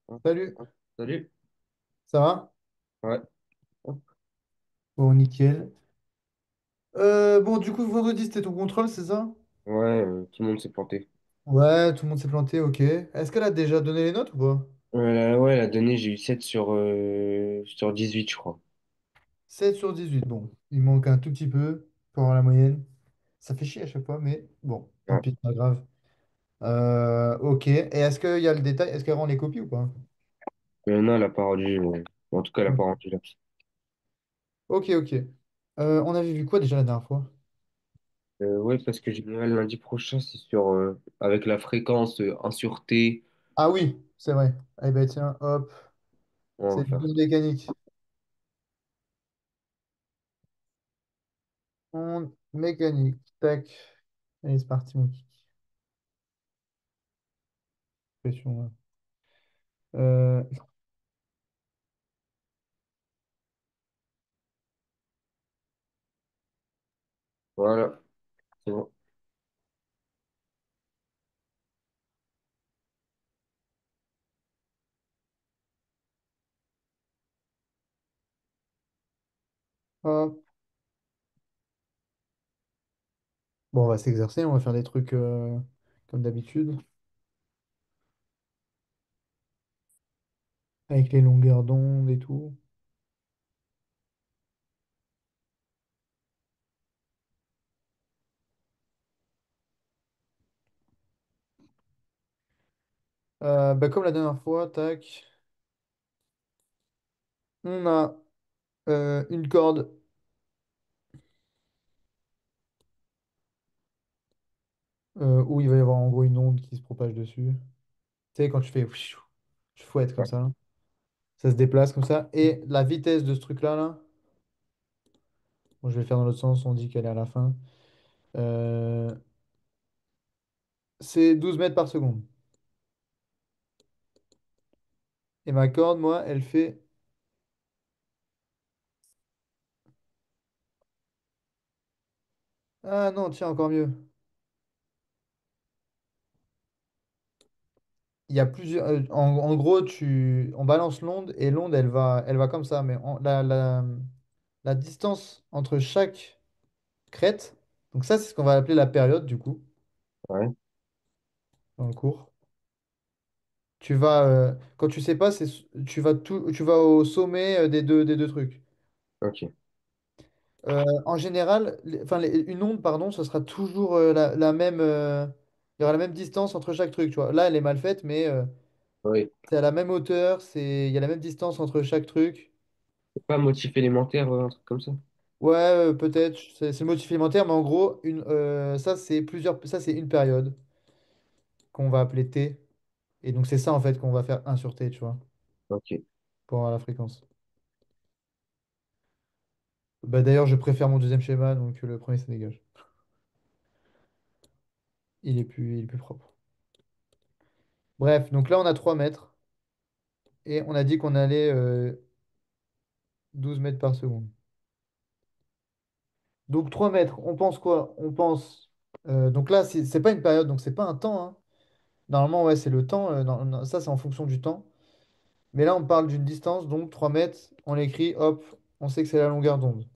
Salut, Salut. ça va? Ouais. Bon, nickel. Bon, du coup, vendredi, c'était ton contrôle, c'est ça? Ouais, tout le monde s'est planté. Ouais, tout le monde s'est planté, ok. Est-ce qu'elle a déjà donné les notes ou pas? Ouais, la donnée, j'ai eu 7 sur 18, je crois. 7/18. Bon, il manque un tout petit peu pour avoir la moyenne. Ça fait chier à chaque fois, mais bon, tant Ouais. pis, c'est pas grave. Ok, et est-ce qu'il y a le détail? Est-ce qu'elle rend les copies ou pas? Non, elle a pas rendu. En tout cas, elle a pas rendu là. Ok, ok. On avait vu quoi déjà la dernière fois? Ouais, parce que général, lundi prochain, c'est avec la fréquence 1 sur T. Ah oui, c'est vrai. Eh ben tiens, hop, On va c'est faire une ça. mécanique. Onde mécanique, tac. Allez, c'est parti, mon kiki. Pression, là. Euh, Voilà, c'est bon. hop. Bon, on va s'exercer, on va faire des trucs comme d'habitude, avec les longueurs d'onde et tout. Bah, comme la dernière fois, tac, on a une corde où il va y avoir en gros une onde qui se propage dessus. Tu sais, quand tu fais, tu fouettes comme Ouais. ça, là. Ça se déplace comme ça. Et la vitesse de ce truc-là, là, bon, je vais le faire dans l'autre sens, on dit qu'elle est à la fin. Euh, c'est 12 mètres par seconde. Et ma corde, moi, elle fait... Ah non, tiens, encore mieux. Il y a plusieurs. En gros, on balance l'onde et l'onde, elle va comme ça. Mais la distance entre chaque crête, donc ça, c'est ce qu'on va appeler la période, du coup, Ouais, dans le cours. Quand tu sais pas, tu vas au sommet des deux trucs. ok. En général, une onde, pardon, ce sera toujours la même. Il y aura la même distance entre chaque truc, tu vois. Là, elle est mal faite, mais Oui. c'est à la même hauteur, il y a la même distance entre chaque truc. C'est pas motif élémentaire, un truc comme ça? Ouais, peut-être, c'est le motif élémentaire, mais en gros, ça c'est une période qu'on va appeler T. Et donc c'est ça en fait qu'on va faire 1 sur T, tu vois, Ok. pour avoir la fréquence. Bah, d'ailleurs, je préfère mon deuxième schéma, donc le premier ça dégage. Il est plus propre. Bref, donc là on a 3 mètres et on a dit qu'on allait 12 mètres par seconde. Donc 3 mètres, on pense quoi? On pense. Donc là, c'est pas une période, donc c'est pas un temps, hein. Normalement, ouais, c'est le temps. Ça, c'est en fonction du temps. Mais là, on parle d'une distance, donc 3 mètres, on l'écrit, hop, on sait que c'est la longueur d'onde,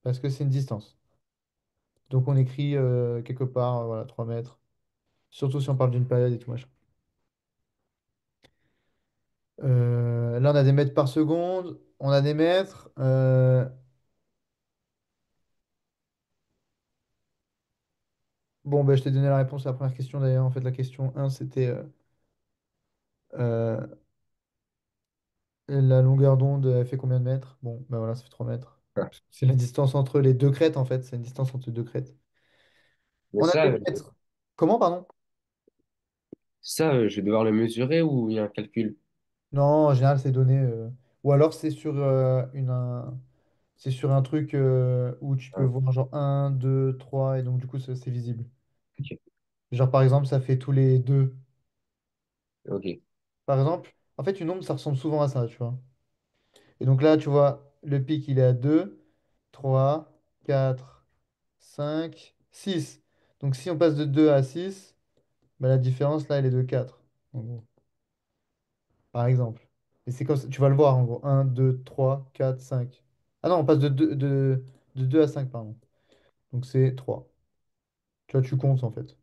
parce que c'est une distance. Donc on écrit quelque part, voilà, 3 mètres, surtout si on parle d'une période et tout machin. Là, on a des mètres par seconde, on a des mètres. Bon, ben, je t'ai donné la réponse à la première question d'ailleurs. En fait, la question 1, c'était euh, la longueur d'onde, elle fait combien de mètres? Bon, ben voilà, ça fait 3 mètres. Ah. C'est la distance entre les deux crêtes, en fait. C'est une distance entre deux crêtes. Mais On a des ça, mètres. Comment, pardon? je vais devoir le mesurer ou il y a un calcul? Non, en général, c'est donné. Ou alors, c'est sur un truc où tu peux Ah, voir genre un 2 3 et donc du coup, c'est visible. ok. Genre, par exemple, ça fait tous les deux. Ok. Par exemple, en fait, une onde, ça ressemble souvent à ça, tu vois. Et donc là, tu vois, le pic, il est à 2 3 4 5 6. Donc, si on passe de 2 à 6, bah, la différence, là, elle est de 4 en gros. par exemple. Et c'est comme ça, tu vas le voir en gros. Un, 2, 3, 4, 5. Ah non, on passe de 2 à 5 pardon. Donc c'est 3. Tu vois, tu comptes en fait.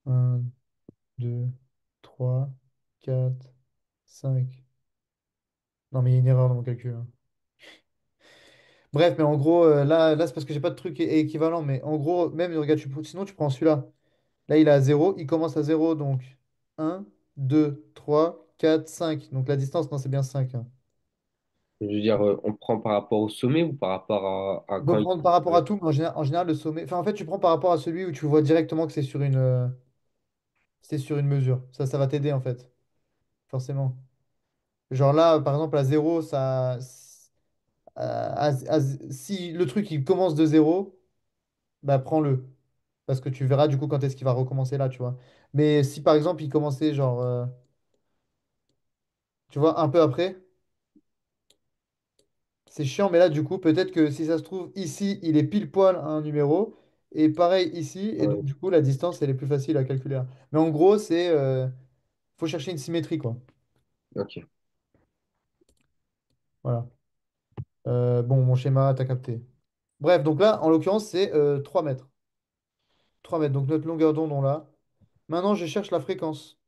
Un, 2, 3, 4, 5. Non, mais il y a une erreur dans mon calcul, hein. Bref, mais en gros, là c'est parce que j'ai pas de truc équivalent. Mais en gros, même, regarde, sinon tu prends celui-là. Là, il est à 0. Il commence à 0. Donc un, 2, 3, 4, 5. Donc la distance, non, c'est bien 5, hein. Je veux dire, on prend par rapport au sommet ou par rapport à On peut quand il... prendre par rapport à tout, mais en général, le sommet. Enfin, en fait, tu prends par rapport à celui où tu vois directement que c'est sur une mesure. Ça va t'aider, en fait, forcément. Genre là, par exemple, à 0, si le truc il commence de 0, bah prends-le. Parce que tu verras du coup quand est-ce qu'il va recommencer là, tu vois. Mais si par exemple il commençait genre, tu vois, un peu après, c'est chiant, mais là du coup, peut-être que si ça se trouve, ici, il est pile poil à un numéro. Et pareil ici, et donc Ouais, du coup, la distance, elle est plus facile à calculer, hein. Mais en gros, faut chercher une symétrie, quoi. ok. Voilà. Bon, mon schéma, t'as capté. Bref, donc là, en l'occurrence, c'est 3 mètres. 3 mètres, donc notre longueur d'onde, on l'a. Maintenant, je cherche la fréquence.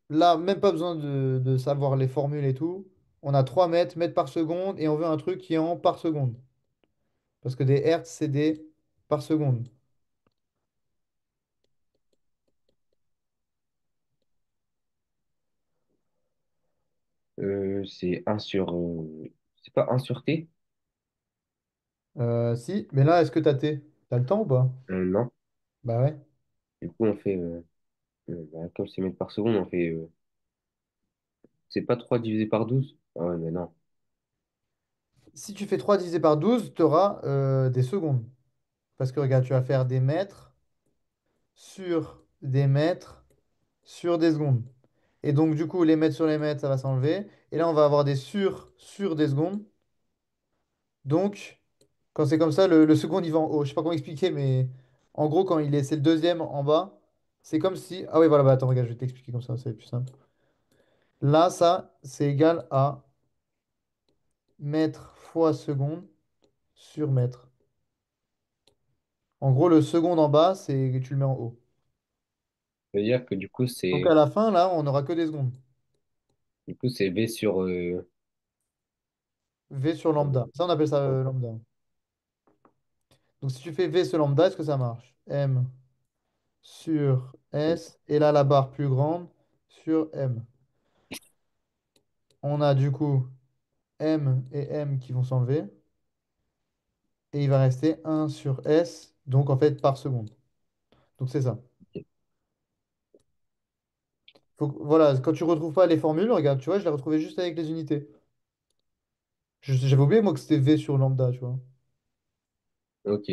Là, même pas besoin de savoir les formules et tout. On a 3 mètres, mètres par seconde, et on veut un truc qui est en par seconde. Parce que des hertz, c'est des par seconde. C'est un sur... c'est pas un sur T? Si, mais là, est-ce que t'as T? T'as le temps ou pas? Non. Bah ouais. Du coup, on fait... bah, comme c'est mètres par seconde, on fait... c'est pas 3 divisé par 12. Ah ouais, mais non. Si tu fais 3 divisé par 12, tu auras des secondes. Parce que regarde, tu vas faire des mètres sur des mètres sur des secondes. Et donc, du coup, les mètres sur les mètres, ça va s'enlever. Et là, on va avoir des sur des secondes. Donc, quand c'est comme ça, le second, il va en haut. Je sais pas comment expliquer, mais en gros, c'est le deuxième en bas, c'est comme si. Ah oui, voilà, bah attends, regarde, je vais t'expliquer comme ça, c'est plus simple. Là, ça, c'est égal à mètre fois seconde sur mètre. En gros, le second en bas, c'est tu le mets en haut. Ça veut dire que Donc à la fin, là, on n'aura que des secondes. du coup, c'est V sur... V sur lambda. Ça, on appelle ça lambda. Donc si tu fais V sur lambda, est-ce que ça marche? M sur S, et là, la barre plus grande sur M. On a du coup M et M qui vont s'enlever. Et il va rester un sur S, donc en fait par seconde. Donc c'est ça. Voilà, quand tu retrouves pas les formules, regarde, tu vois, je l'ai retrouvé juste avec les unités. J'avais oublié, moi, que c'était V sur lambda, tu vois. Ok.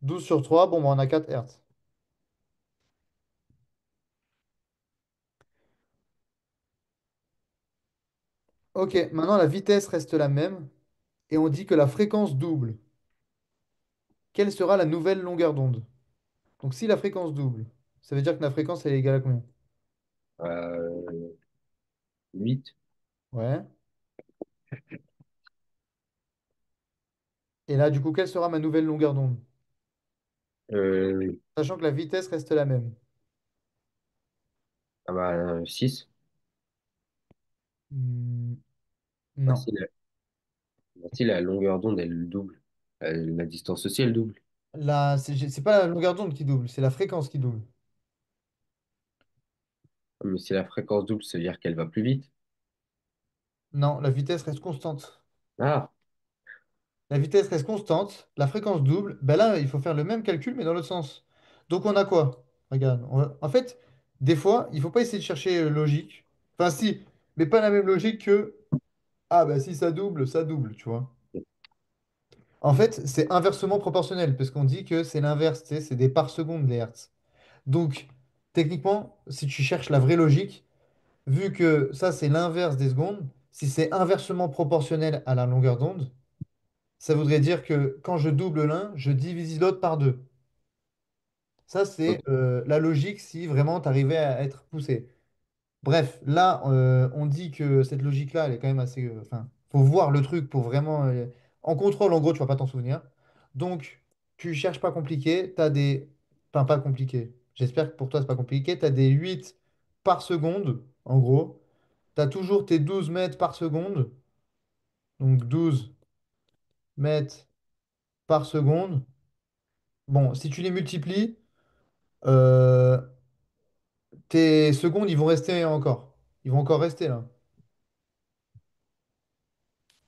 12 sur 3, bon, bah, on a 4 Hertz. Ok, maintenant la vitesse reste la même et on dit que la fréquence double. Quelle sera la nouvelle longueur d'onde? Donc si la fréquence double, ça veut dire que la fréquence elle est égale à combien? 8. Ouais. Et là, du coup, quelle sera ma nouvelle longueur d'onde? Sachant que la vitesse reste la même. Ah bah, 6. Hmm, Ah, non. si, si, la longueur d'onde, elle double. La distance aussi, elle double. C'est pas la longueur d'onde qui double, c'est la fréquence qui double. Ah, mais si la fréquence double, ça veut dire qu'elle va plus vite. Non, la vitesse reste constante. Ah, La vitesse reste constante, la fréquence double. Ben là, il faut faire le même calcul, mais dans l'autre sens. Donc on a quoi? Regarde, en fait, des fois, il faut pas essayer de chercher logique. Enfin, si, mais pas la même logique que ah, bah si ça double, tu vois. En fait, c'est inversement proportionnel, parce qu'on dit que c'est l'inverse, tu sais, c'est des parts secondes, les hertz. Donc, techniquement, si tu cherches la vraie logique, vu que ça, c'est l'inverse des secondes, si c'est inversement proportionnel à la longueur d'onde, ça voudrait dire que quand je double l'un, je divise l'autre par deux. Ça, Ok. c'est la logique si vraiment tu arrivais à être poussé. Bref, là, on dit que cette logique-là, elle est quand même assez. Enfin, faut voir le truc pour vraiment. En contrôle, en gros, tu vas pas t'en souvenir. Donc, tu cherches pas compliqué. Tu as des. Enfin, pas compliqué. J'espère que pour toi, c'est pas compliqué. Tu as des 8 par seconde, en gros. Tu as toujours tes 12 mètres par seconde. Donc, 12 mètres par seconde. Bon, si tu les multiplies, euh, tes secondes, ils vont rester encore. Ils vont encore rester là.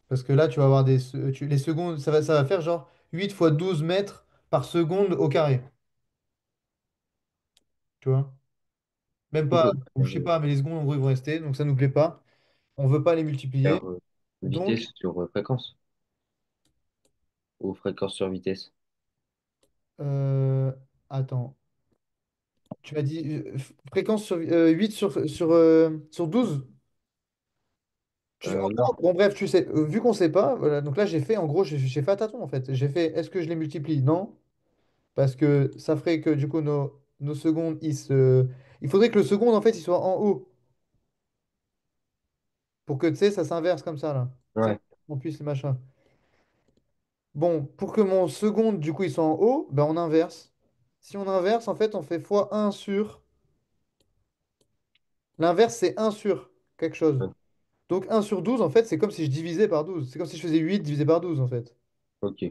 Parce que là, tu vas avoir les secondes, ça va faire genre 8 fois 12 mètres par seconde au carré. Tu vois? Même Ok. pas, ou je sais pas, mais les secondes, en gros, ils vont rester. Donc ça nous plaît pas. On veut pas les multiplier. Faire, Donc, vitesse sur fréquence ou fréquence sur vitesse. euh, attends. Tu m'as dit fréquence sur 8 sur 12. En Non. gros, bon, bref, tu sais, vu qu'on sait pas, voilà, donc là, j'ai fait, en gros, j'ai fait à tâtons, en fait. J'ai fait, est-ce que je les multiplie? Non. Parce que ça ferait que du coup nos secondes, il faudrait que le second en fait il soit en haut pour que tu sais ça s'inverse comme ça là. Tu sais, Ouais. on puisse le machin. Bon, pour que mon seconde du coup il soit en haut, ben on inverse. Si on inverse, en fait on fait fois un sur. L'inverse c'est un sur quelque chose. Ouais. Donc un sur 12 en fait c'est comme si je divisais par 12. C'est comme si je faisais 8 divisé par 12 en fait. Ok.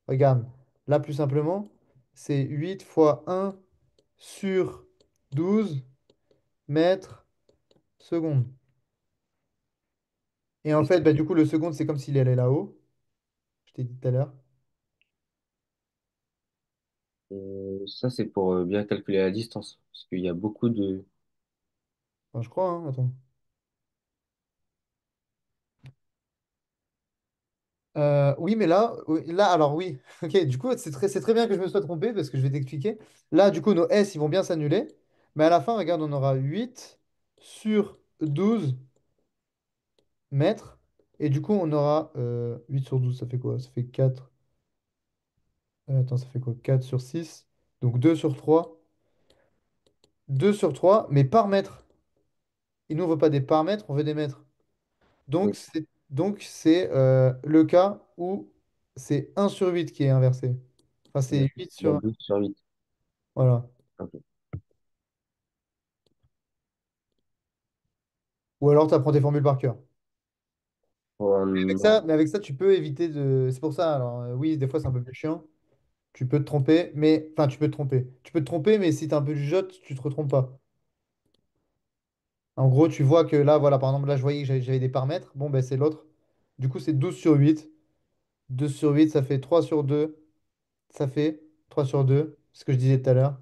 Regarde, là plus simplement, c'est 8 fois un sur 12 mètres secondes. Et en fait, bah, du coup, le second, c'est comme s'il allait là-haut. Je t'ai dit tout à l'heure. Ça, c'est pour bien calculer la distance. Parce qu'il y a beaucoup de. Enfin, je crois, hein, attends. Oui, mais là, oui, là, alors oui. Ok, du coup, c'est très bien que je me sois trompé parce que je vais t'expliquer. Là, du coup, nos S, ils vont bien s'annuler. Mais à la fin, regarde, on aura 8 sur 12 mètres. Et du coup, on aura 8 sur 12 ça fait quoi? Ça fait 4. Attends, ça fait quoi? 4 sur 6. Donc 2 sur 3. 2 sur 3 mais par mètre. Et nous, on veut pas des par mètre, on veut des mètres. Ok. Donc, c'est le cas où c'est un sur 8 qui est inversé. Enfin, Ouais. c'est 8 La sur 1. 12 sur 8. Voilà. Ok. Ou alors, tu apprends tes formules par cœur. Oh, non. Mais avec ça, tu peux éviter de. C'est pour ça. Alors, oui, des fois, c'est un peu plus chiant. Tu peux te tromper, mais. Enfin, tu peux te tromper. Tu peux te tromper, mais si tu es un peu jugeote, tu te retrompes pas. En gros, tu vois que là, voilà, par exemple, là, je voyais que j'avais des paramètres. Bon, ben, c'est l'autre. Du coup, c'est 12 sur 8. 12 sur 8, ça fait 3 sur 2. Ça fait 3 sur 2. Ce que je disais tout à l'heure.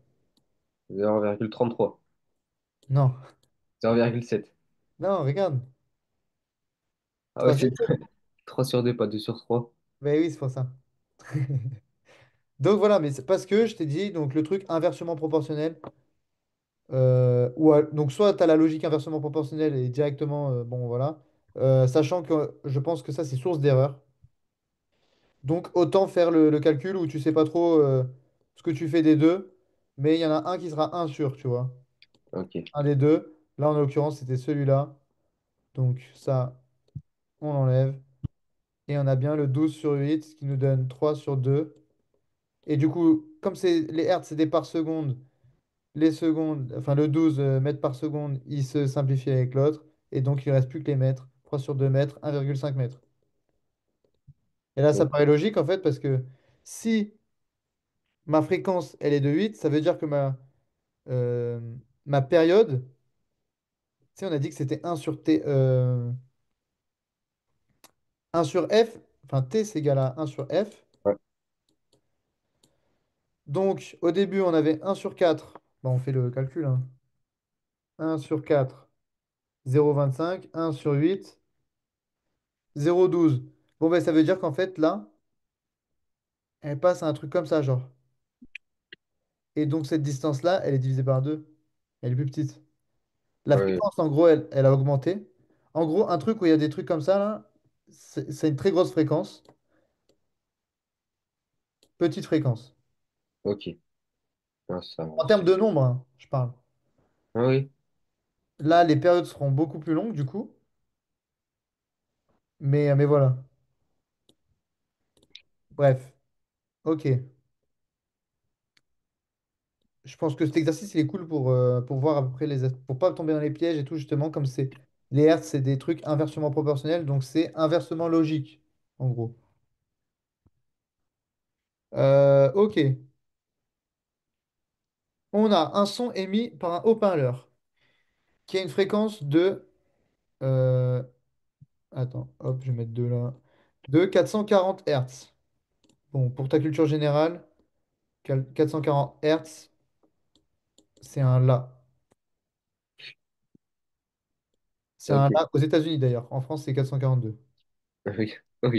0,33. Non. 0,7. Non, regarde. Ah ouais, 3 sur c'est 3 sur 2 pas 2 sur 3. Ben oui, c'est pour ça. Donc voilà, mais c'est parce que je t'ai dit, donc le truc inversement proportionnel, donc soit tu as la logique inversement proportionnelle et directement, bon voilà, sachant que je pense que ça c'est source d'erreur. Donc autant faire le calcul où tu sais pas trop ce que tu fais des deux, mais il y en a un qui sera un sur, tu vois. Ok. Un des deux. Là en l'occurrence c'était celui-là. Donc ça, on l'enlève. Et on a bien le 12 sur 8 ce qui nous donne 3 sur 2. Et du coup, comme les hertz, c'est des par seconde, les secondes, enfin le 12 mètres par seconde, il se simplifie avec l'autre. Et donc, il ne reste plus que les mètres. 3 sur 2 mètres, 1,5 mètres. Et là, ça Ok. paraît logique en fait, parce que si ma fréquence, elle est de 8 ça veut dire que euh, ma période, tu sais, on a dit que c'était un sur T, 1 sur F, enfin T, c'est égal à un sur F. Ouais. Donc, au début, on avait un sur 4. Bon, on fait le calcul, hein. 1 sur 4. 0,25, 1 sur 8, 0,12. Bon, ben, ça veut dire qu'en fait, là, elle passe à un truc comme ça, genre. Et donc, cette distance-là, elle est divisée par 2. Elle est plus petite. La Ouais. fréquence, en gros, elle a augmenté. En gros, un truc où il y a des trucs comme ça, là, c'est une très grosse fréquence. Petite fréquence. Ok. Ouais, ça, En termes de nombre, hein, je parle. ah oui, Là, les périodes seront beaucoup plus longues, du coup. Mais voilà. Bref. Ok. Je pense que cet exercice, il est cool pour voir à peu près pour pas tomber dans les pièges et tout, justement, comme c'est les hertz, c'est des trucs inversement proportionnels, donc c'est inversement logique, en gros. Ok. On a un son émis par un haut-parleur qui a une fréquence de... euh, Attends, hop, je vais mettre deux là. De 440 Hertz. Bon, pour ta culture générale, 440 Hertz, c'est un La. C'est un ok, La aux États-Unis d'ailleurs. En France, c'est 442. oui, ok.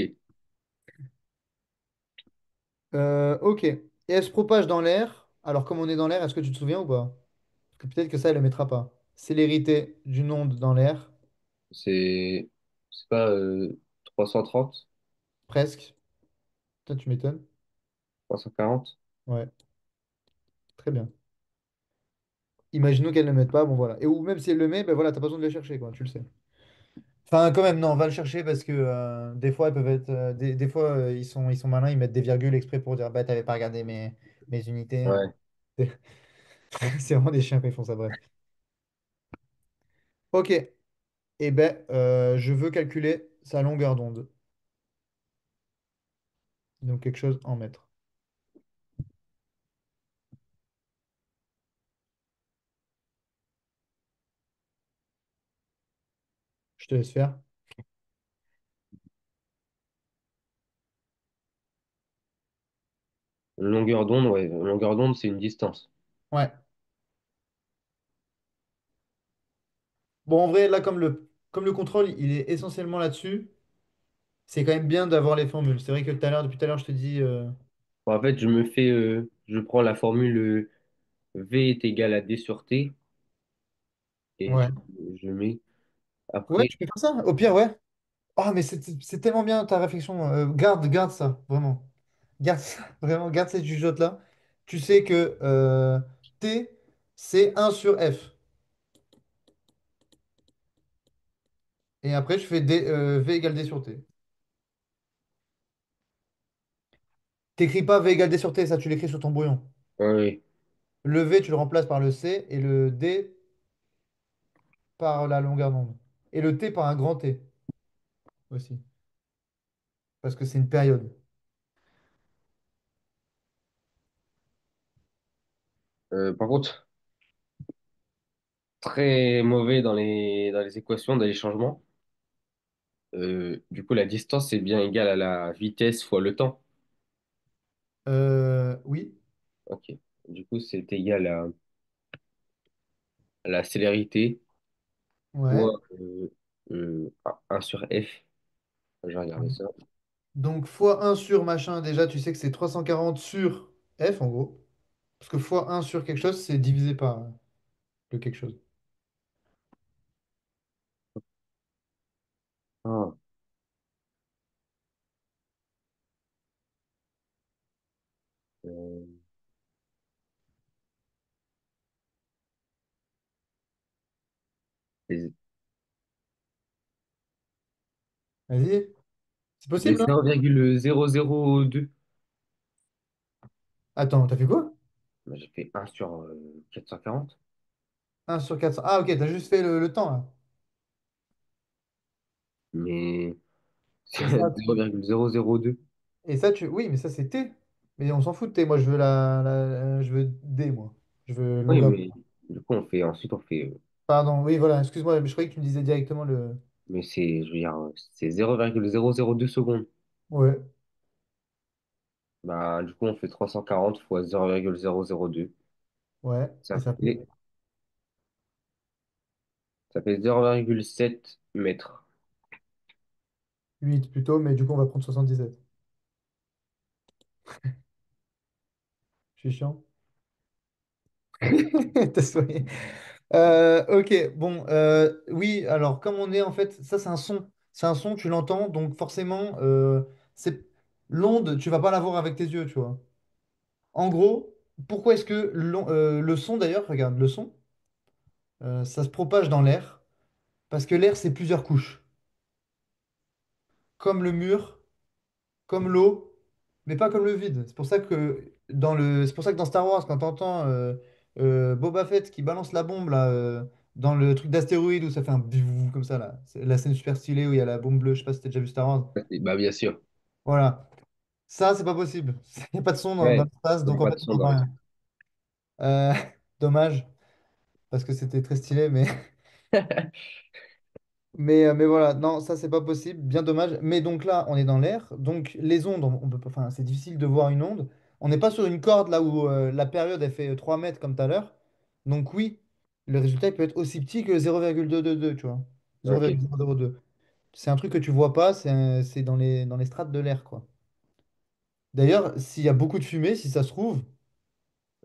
Ok. Et elle se propage dans l'air. Alors, comme on est dans l'air, est-ce que tu te souviens ou pas? Parce que peut-être que ça, elle ne le mettra pas. Célérité d'une onde dans l'air, C'est, c'est pas 330, presque. Toi, tu m'étonnes. 340? Ouais, très bien. Imaginons qu'elle ne le mette pas, bon voilà. Et ou même si elle le met, ben voilà, t'as pas besoin de le chercher, quoi, tu le sais. Enfin, quand même, non, va le chercher parce que des fois, ils peuvent être. Des fois, ils sont malins, ils mettent des virgules exprès pour dire, bah, t'avais pas regardé mes unités, hein. Ouais. C'est vraiment des chiens quand ils font ça, bref. Ok. Eh ben, je veux calculer sa longueur d'onde. Donc quelque chose en mètres. Je te laisse faire. Une longueur d'onde, ouais. Une longueur d'onde, c'est une distance. Ouais. Bon, en vrai, là, comme le contrôle, il est essentiellement là-dessus, c'est quand même bien d'avoir les formules. C'est vrai que depuis tout à l'heure, je te dis. Bon, en fait, je prends la formule V est égal à D sur T et Ouais. je mets Ouais, après, tu peux faire ça. Au pire, ouais. Ah, mais c'est tellement bien ta réflexion. Garde ça, vraiment. Garde ça, vraiment, garde cette jugeote-là. Tu sais que T, c'est 1 sur F. Et après, je fais V égale D sur T. T'écris pas V égale D sur T, ça, tu l'écris sur ton brouillon. ouais, ouais. Le V, tu le remplaces par le C et le D par la longueur d'onde. Et le T par un grand T aussi, parce que c'est une période. Par contre, très mauvais dans les équations, dans les changements. Du coup, la distance c'est bien égal à la vitesse fois le temps. Oui, Ok. Du coup, c'est égal à la célérité ouais. fois 1 sur F. Je vais regarder ça. Donc fois 1 sur machin, déjà, tu sais que c'est 340 sur F, en gros. Parce que fois 1 sur quelque chose, c'est divisé par le quelque chose. Ah, euh, c'est Vas-y. C'est c'est possible, là? 0,002. Attends, t'as fait quoi? Bah, j'ai fait 1 sur 440. 1 sur 400. Ah, ok, t'as juste fait le temps, là. Mais c'est Et ça, 0,002. oui, mais ça, c'est T. Mais on s'en fout de T. Moi, je veux D, moi. Je veux Oui, longueur. mais du coup, ensuite, on fait. Pardon, oui, voilà, excuse-moi, mais je croyais que tu me disais directement le. Mais je veux dire, c'est 0,002 secondes. Ouais, Bah, du coup, on fait 340 fois 0,002. ouais, et Ça ça fait fait, ça fait 0,7 mètres. 8 plutôt, mais du coup, on va prendre 77. Je suis chiant. T'as soigné. Ok, bon, oui, alors, comme on est, en fait, ça, c'est un son. C'est un son, tu l'entends, donc forcément, c'est l'onde, tu vas pas la voir avec tes yeux, tu vois. En gros, pourquoi est-ce que le son, d'ailleurs, regarde, le son, ça se propage dans l'air, parce que l'air, c'est plusieurs couches, comme le mur, comme l'eau, mais pas comme le vide. C'est pour ça que dans Star Wars, quand t'entends Boba Fett qui balance la bombe là, dans le truc d'astéroïde où ça fait un bivou comme ça là, c'est la scène super stylée où il y a la bombe bleue, je sais pas si t'as déjà vu Star Wars. Bah, bien sûr. Voilà, ça c'est pas possible. Il n'y a pas de son dans Ouais, l'espace, il n'y a donc en pas fait de on son dans n'entend les. rien. Euh, dommage, parce que c'était très stylé, mais mais voilà, non, ça c'est pas possible, bien dommage. Mais donc là, on est dans l'air, donc les ondes, on peut pas, enfin, c'est difficile de voir une onde. On n'est pas sur une corde là où la période elle fait 3 mètres comme tout à l'heure. Donc oui, le résultat il peut être aussi petit que 0,222, tu vois. Ok, 0,002. C'est un truc que tu vois pas, c'est dans les strates de l'air, quoi. D'ailleurs, s'il y a beaucoup de fumée, si ça se trouve,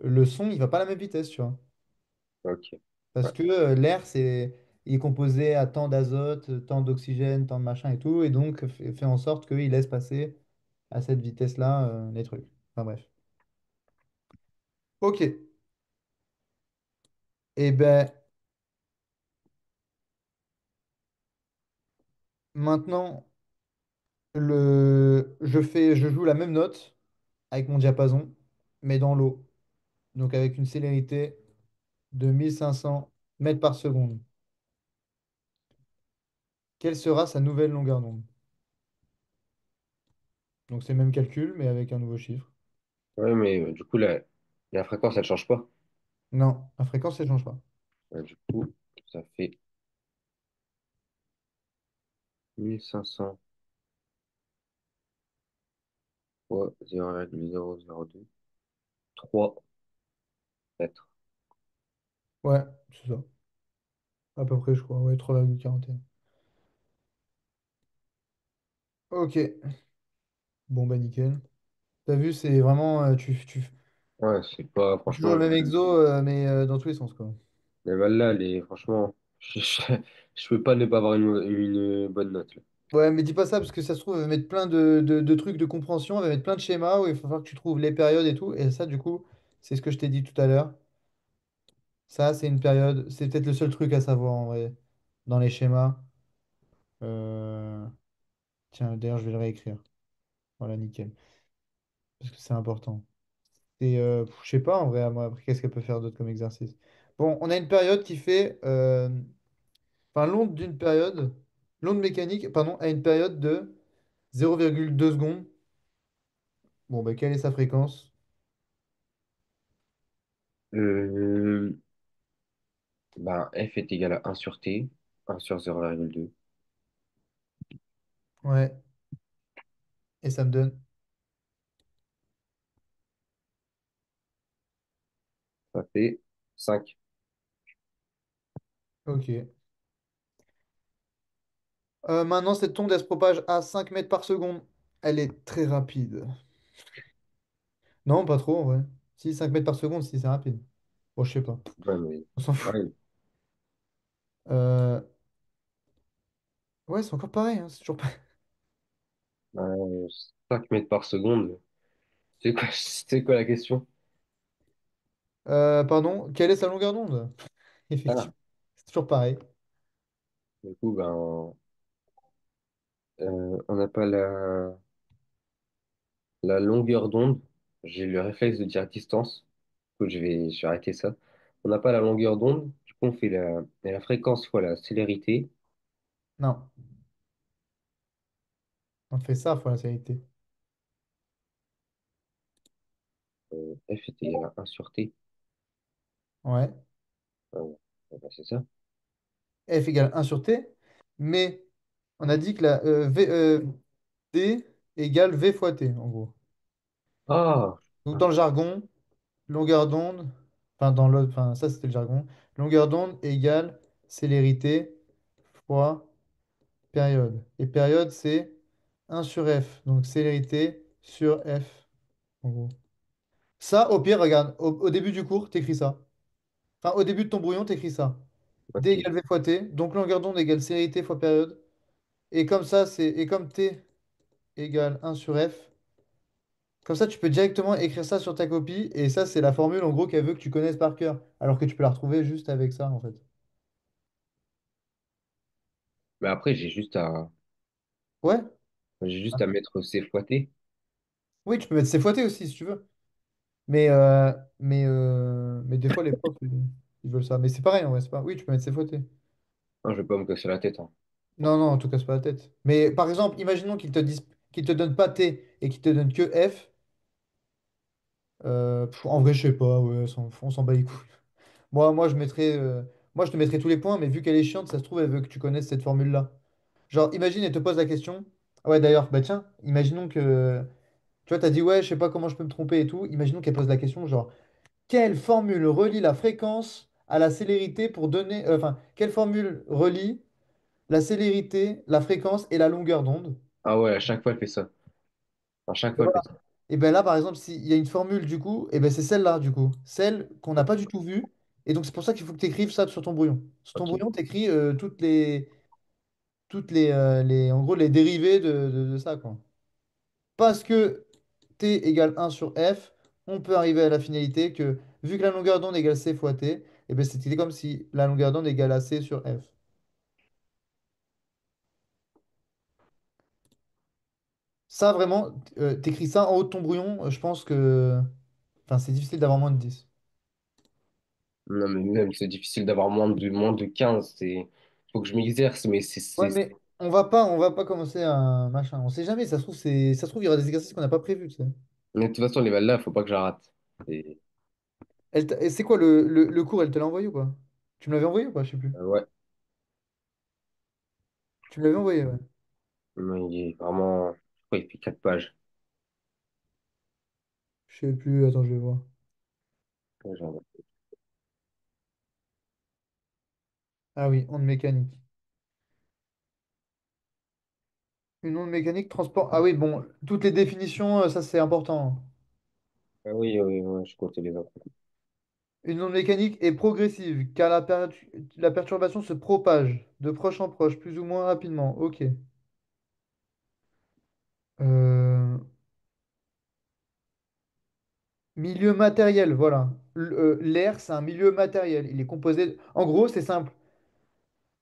le son il va pas à la même vitesse, tu vois. ok. Parce Ouais, que l'air, il est composé à tant d'azote, tant d'oxygène, tant de machin et tout, et donc fait en sorte qu'il laisse passer à cette vitesse-là les trucs. Enfin bref. Ok. Et ben maintenant, je joue la même note avec mon diapason, mais dans l'eau. Donc avec une célérité de 1500 mètres par seconde. Quelle sera sa nouvelle longueur d'onde? Donc c'est le même calcul, mais avec un nouveau chiffre. ouais, mais du coup, la fréquence, elle change pas. Non, la fréquence, elle ne change pas. Du coup, ça fait 1500 fois 0,002 3 mètres. Ouais, c'est ça. À peu près, je crois. Ouais, 3,41. Ok. Bon, bah nickel. T'as vu, c'est vraiment. Ouais, c'est pas, Tu joues franchement, le même exo, mais dans tous les sens, quoi. les balles là, franchement, je peux pas ne pas avoir une bonne note là. Ouais, mais dis pas ça parce que ça se trouve, elle va mettre plein de trucs de compréhension, elle va mettre plein de schémas où il va falloir que tu trouves les périodes et tout. Et ça, du coup, c'est ce que je t'ai dit tout à l'heure. Ça, c'est une période. C'est peut-être le seul truc à savoir en vrai dans les schémas. Euh, Tiens, d'ailleurs, je vais le réécrire. Voilà, nickel. Parce que c'est important. Et je sais pas en vrai, moi, après, qu'est-ce qu'elle peut faire d'autre comme exercice? Bon, on a une période qui fait. Enfin, l'onde d'une période. L'onde mécanique, pardon, a une période de 0,2 secondes. Bon, bah, quelle est sa fréquence? Euh, Bah, F est égal à 1 sur T, 1 sur 0,2. Ouais, et ça me donne. Ça fait 5. Ok. Maintenant, cette onde, elle se propage à 5 mètres par seconde. Elle est très rapide. Non, pas trop en vrai. Si, 5 mètres par seconde, si c'est rapide. Bon, je sais pas. Ouais, mais, On s'en fout. ouais, Euh, Ouais, c'est encore pareil, hein, c'est toujours pareil. 5 mètres par seconde. C'est quoi, c'est quoi la question? Pardon, quelle est sa longueur d'onde? Ah, Effectivement, c'est toujours pareil. du coup, ben, on n'a pas la longueur d'onde. J'ai le réflexe de dire distance. Du coup, je vais arrêter ça. On n'a pas la longueur d'onde. Du coup, on fait la fréquence fois la célérité. Non, on fait ça fois la célérité. F est égal à 1 sur T. Ouais. Ben, c'est ça. F égale 1 sur T. Mais on a dit que D égale V fois T, en gros. Ah! Donc dans le jargon, longueur d'onde, enfin dans l'autre, enfin ça c'était le jargon, longueur d'onde égale célérité fois période. Et période c'est 1 sur F, donc célérité sur F, en gros. Ça, au pire, regarde, au début du cours, t'écris ça. Enfin, au début de ton brouillon, t'écris ça. D Ok. égale V fois T, donc longueur d'onde égale célérité fois période. Et comme ça, et comme T égale 1 sur F, Comme ça, tu peux directement écrire ça sur ta copie. Et ça, c'est la formule, en gros, qu'elle veut que tu connaisses par cœur. Alors que tu peux la retrouver juste avec ça, en fait. Mais après, Ouais? j'ai juste à mettre C fois T. Oui, tu peux mettre C fois T aussi, si tu veux. Mais des fois, les profs, ils veulent ça. Mais c'est pareil, en vrai, c'est pas... Oui, tu peux mettre C fois T. Non, je vais pas me casser la tête, hein. Non, non, en tout cas, c'est pas la tête. Mais par exemple, imaginons qu'ils te disent qu'ils te donnent pas T et qu'ils te donnent que F. En vrai, je sais pas, ouais, on s'en bat les couilles. Moi, moi, je te mettrais tous les points, mais vu qu'elle est chiante, ça se trouve, elle veut que tu connaisses cette formule-là. Genre, imagine, elle te pose la question. Ah ouais, d'ailleurs, bah tiens, imaginons que. Tu vois, t'as dit, ouais, je sais pas comment je peux me tromper et tout. Imaginons qu'elle pose la question, genre, quelle formule relie la fréquence à la célérité pour donner. Enfin, quelle formule relie la célérité, la fréquence et la longueur d'onde? Ah ouais, à chaque fois, elle fait ça. À chaque Et fois, elle voilà. fait ça. Et ben là, par exemple, s'il y a une formule, du coup, et ben c'est celle-là, du coup. Celle qu'on n'a pas du tout vue. Et donc, c'est pour ça qu'il faut que tu écrives ça sur ton brouillon. Sur ton Ok. brouillon, tu écris en gros, les dérivés de ça, quoi. Parce que t égale 1 sur f, on peut arriver à la finalité que, vu que la longueur d'onde égale c fois t, et ben c'était comme si la longueur d'onde égale à c sur f. Ça, vraiment, t'écris ça en haut de ton brouillon, je pense que... Enfin, c'est difficile d'avoir moins de 10. Non, mais même, c'est difficile d'avoir moins de 15. Faut que je m'exerce, mais Ouais, mais on va pas commencer un machin. On sait jamais, ça se trouve, il y aura des exercices qu'on n'a pas prévus, tu sais. Mais de toute façon, les balles là, faut pas que je la rate. Et- Et c'est quoi le cours, elle te l'a envoyé ou pas? Tu me l'avais envoyé ou pas? Je sais plus. ouais. Tu me l'avais envoyé, ouais. Mais il est vraiment. Je crois qu'il fait 4 pages. Je sais plus, attends, je vais voir. Ouais, Ah oui, onde mécanique. Une onde mécanique transport. Ah oui, bon, toutes les définitions, ça c'est important. Ah oui, oui, oui, je comptais les infos. Une onde mécanique est progressive car la perturbation se propage de proche en proche, plus ou moins rapidement. Ok. Euh, Milieu matériel, voilà. L'air, c'est un milieu matériel. Il est composé. En gros, c'est simple.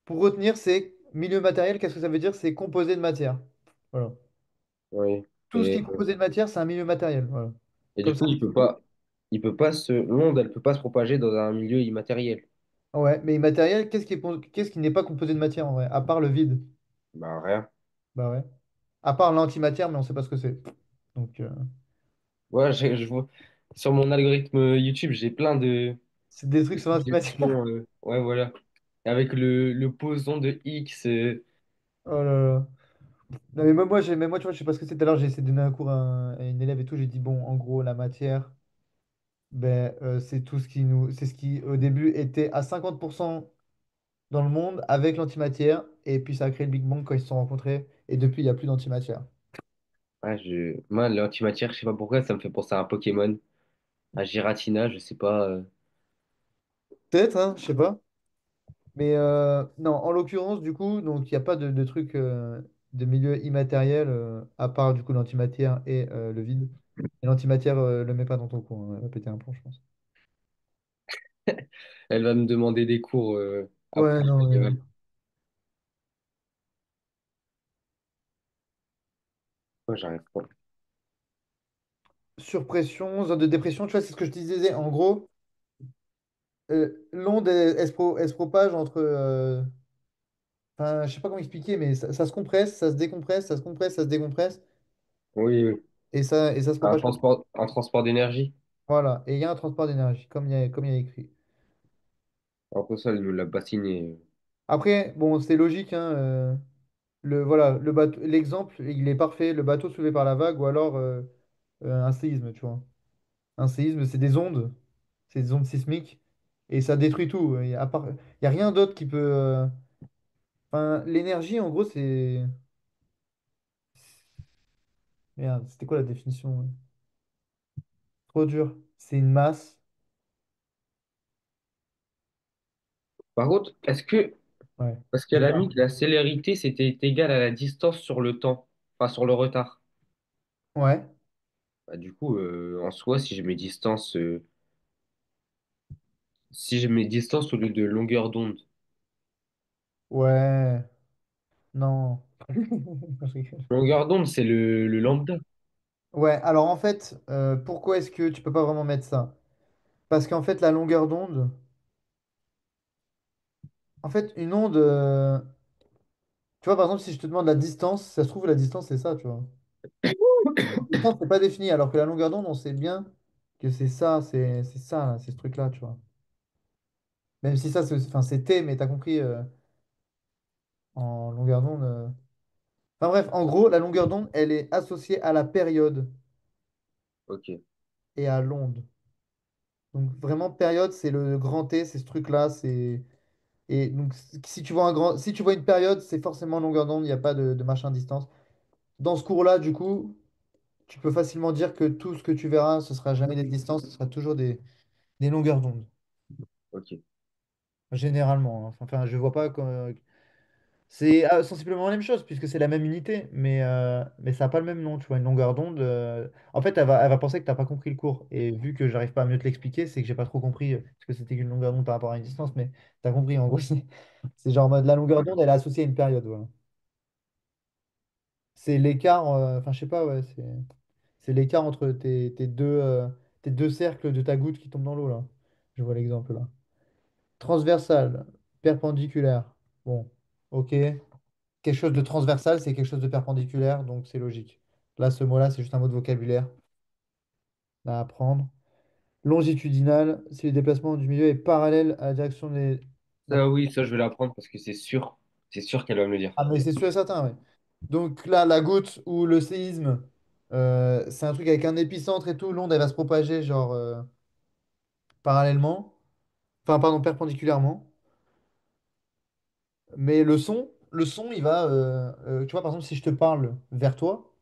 Pour retenir, c'est milieu matériel. Qu'est-ce que ça veut dire? C'est composé de matière. Voilà. Oui. Tout ce qui est composé de matière, c'est un milieu matériel. Voilà. Et Comme du ça, coup, c'est tout. l'onde, elle peut pas se propager dans un milieu immatériel. Ouais, mais immatériel, qu'est-ce qui n'est pas composé de matière en vrai? À part le vide. Bah, rien. Bah ouais. À part l'antimatière, mais on sait pas ce que c'est. Donc, Ouais, je vois. Sur mon algorithme YouTube, j'ai plein c'est des de trucs sur l'antimatière. suggestions. Ouais, voilà. Avec le boson de X. Oh là là. Non, mais moi, tu vois, je sais pas ce que c'est. Tout à l'heure, j'ai essayé de donner un cours à une élève et tout. J'ai dit, bon, en gros, la matière, ben, c'est tout ce qui nous. C'est ce qui, au début, était à 50% dans le monde avec l'antimatière. Et puis, ça a créé le Big Bang quand ils se sont rencontrés. Et depuis, il n'y a plus d'antimatière. Moi, l'antimatière, je sais pas pourquoi, ça me fait penser à un Pokémon. À Giratina, je sais pas. Peut-être, hein, je sais pas. Mais non, en l'occurrence, du coup, donc il n'y a pas de truc de milieu immatériel à part du coup l'antimatière et le vide. Et l'antimatière, le met pas dans ton cours, hein, elle va péter un plomb, je pense. Elle va me demander des cours après. Ouais, non, mais Ouais, j'arrive pas. surpression, zone de dépression, tu vois, c'est ce que je te disais. En gros, l'onde, elle se propage entre. Enfin, je sais pas comment expliquer, mais ça se compresse, ça se décompresse, ça se compresse, ça se décompresse, Oui, oui. et ça se propage comme ça. Un transport d'énergie. Voilà, et il y a un transport d'énergie, comme il y a écrit. Un peu ça, la bassine est. Après, bon, c'est logique, hein, voilà, l'exemple, il est parfait, le bateau soulevé par la vague, ou alors un séisme, tu vois. Un séisme, c'est des ondes sismiques, et ça détruit tout. Il y a rien d'autre qui peut. Enfin, l'énergie, en gros, c'est. Merde, c'était quoi la définition? Trop dur. C'est une masse. Par contre, Ouais. parce qu'elle a mis que la célérité, c'était égal à la distance sur le temps, enfin sur le retard. Ouais. Bah, du coup, en soi, si je mets distance au lieu de longueur d'onde, Ouais, non. Je rigole. longueur d'onde, c'est le lambda. Ouais, alors en fait, pourquoi est-ce que tu peux pas vraiment mettre ça? Parce qu'en fait, la longueur d'onde, en fait, une onde, tu vois, par exemple, si je te demande la distance, ça se trouve, la distance, c'est ça, tu vois. La distance, c'est pas défini, alors que la longueur d'onde, on sait bien que c'est ça, là, c'est ce truc-là, tu vois. Même si ça, enfin, c'est T, mais t'as compris, en longueur d'onde. Enfin bref, en gros, la longueur d'onde, elle est associée à la période Ok, et à l'onde. Donc vraiment, période, c'est le grand T, c'est ce truc-là, c'est... Et donc, si tu vois une période, c'est forcément longueur d'onde, il n'y a pas de machin distance. Dans ce cours-là, du coup, tu peux facilement dire que tout ce que tu verras, ce sera jamais des distances, ce sera toujours des longueurs d'onde. ok. Généralement, hein. Enfin, je vois pas. C'est sensiblement la même chose, puisque c'est la même unité, mais ça n'a pas le même nom, tu vois. Une longueur d'onde. En fait, elle va penser que tu n'as pas compris le cours. Et vu que j'arrive pas à mieux te l'expliquer, c'est que j'ai pas trop compris ce que c'était qu'une longueur d'onde par rapport à une distance, mais tu as compris. En gros, c'est genre en mode la longueur d'onde, elle est associée à une période. Voilà. C'est l'écart, enfin, je sais pas, ouais, c'est l'écart entre tes deux cercles de ta goutte qui tombe dans l'eau, là. Je vois l'exemple là. Transversal, perpendiculaire. Bon, ok. Quelque chose de transversal, c'est quelque chose de perpendiculaire, donc c'est logique. Là, ce mot-là, c'est juste un mot de vocabulaire à apprendre. Longitudinal, si le déplacement du milieu est parallèle à la direction des... Ça, oui, ça, je vais l'apprendre parce que c'est sûr. C'est sûr qu'elle va me le dire. Ah, mais c'est sûr et certain, oui. Donc là, la goutte ou le séisme, c'est un truc avec un épicentre et tout. L'onde, elle va se propager genre parallèlement. Enfin, pardon, perpendiculairement. Mais le son, il va... tu vois, par exemple, si je te parle vers toi,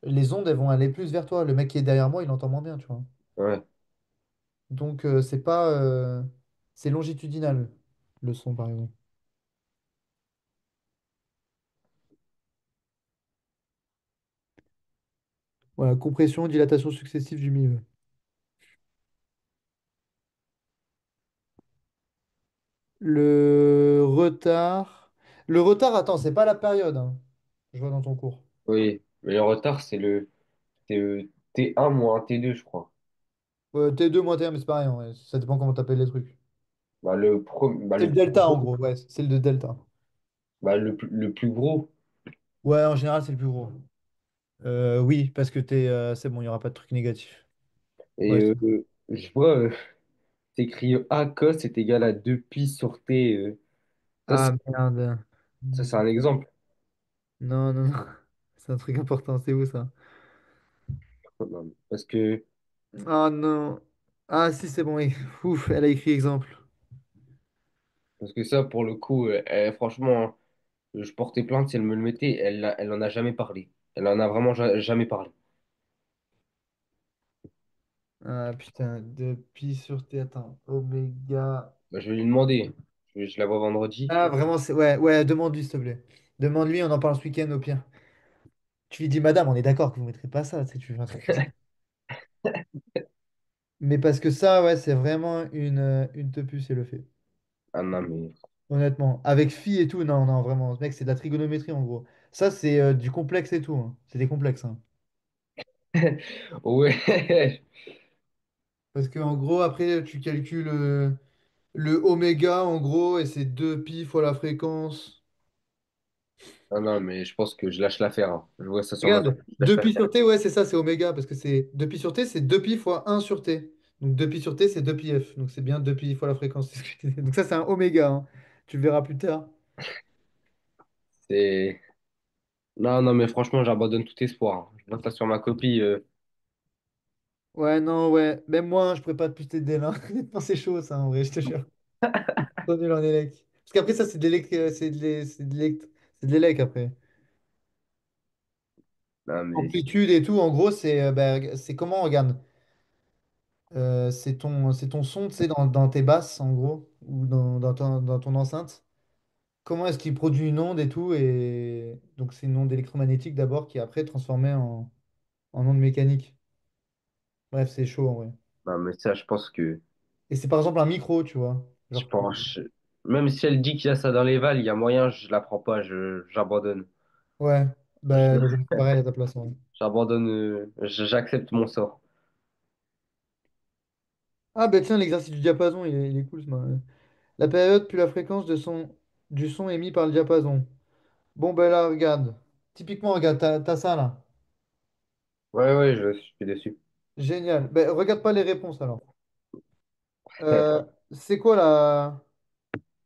les ondes, elles vont aller plus vers toi. Le mec qui est derrière moi, il entend moins bien, tu vois. Ouais. Donc, c'est pas. C'est longitudinal, le son, par exemple. Voilà, compression, dilatation successive du milieu. Le retard. Le retard, attends, c'est pas la période, hein. Je vois dans ton cours. Oui. Mais le retard, c'est T1 moins T2, je crois. T2 moins T1, mais c'est pareil, hein, ouais. Ça dépend comment t'appelles les trucs. C'est le Le plus delta, en gros. gros, ouais, c'est le de delta. Le plus gros. Ouais, en général, c'est le plus gros. Oui, parce que c'est bon, il n'y aura pas de truc négatif. Et Ouais. je vois, c'est écrit A cos est égal à 2 pi sur T. Ça, c'est Ah merde. ça, c'est un exemple. Non, non, non. C'est un truc important, c'est où ça? Non, parce que, Ah non. Ah si, c'est bon, oui. Ouf, elle a écrit exemple. parce que ça, pour le coup, franchement, je portais plainte si elle me le mettait. Elle en a jamais parlé. Elle en a vraiment jamais parlé. Ah putain, de pi sur t, attends, oméga. Bah, je vais lui demander. Je la vois vendredi. Ah vraiment, c'est... Ouais, ouais, demande-lui s'il te plaît. Demande-lui, on en parle ce week-end au pire. Tu lui dis, madame, on est d'accord que vous ne mettrez pas ça, tu sais, tu fais un truc comme ça. Mais parce que ça, ouais, c'est vraiment une tepu, c'est le fait. Ah non, mais. Honnêtement. Avec phi et tout, non, non, vraiment. Mec, c'est de la trigonométrie en gros. Ça, c'est du complexe et tout, hein. C'est des complexes, hein. Ouais. Parce que en gros, après, tu calcules le oméga, en gros, et c'est 2 pi fois la fréquence. Ah non, mais je pense que je lâche l'affaire, hein. Je vois ça sur ma. Regarde, Je lâche 2 pi l'affaire. sur t, ouais, c'est ça, c'est oméga, parce que c'est 2 pi sur t, c'est 2 pi fois 1 sur t. Donc 2 pi sur t, c'est 2 pi f. Donc c'est bien 2 pi fois la fréquence. C'est ce que je disais. Donc ça, c'est un oméga, hein. Tu le verras plus tard. C'est. Non, non, mais franchement, j'abandonne tout espoir, hein. Je vois ça sur ma copie. Ouais, non, ouais. Même moi, hein, je pourrais pas plus t'aider là. Honnêtement, c'est chaud, ça, en vrai, je te jure. Trop nul en élec. Parce qu'après, ça, c'est de l'élect... c'est de l'élec, après. Non, mais. Amplitude et tout, en gros, c'est comment, regarde. C'est ton son, tu sais, dans tes basses, en gros, ou dans ton enceinte. Comment est-ce qu'il produit une onde et tout, et donc c'est une onde électromagnétique d'abord qui est après transformée en onde mécanique. Bref, c'est chaud en vrai. Non, mais ça, je pense que. Et c'est par exemple un micro, tu vois. Je Genre, pense. Même si elle dit qu'il y a ça dans les vals, il y a moyen, je la prends pas, j'abandonne. ouais, bah, Je- j'aurais fait pareil à ta place, en vrai. J'abandonne, j'accepte mon sort. Ah, bah tiens, l'exercice du diapason, il est cool, ce marrant. La période puis la fréquence du son émis par le diapason. Bon, ben là, regarde. Typiquement, regarde, t'as ça là. Ouais, ouais, je suis dessus. Génial. Ben, regarde pas les réponses alors. C'est quoi la.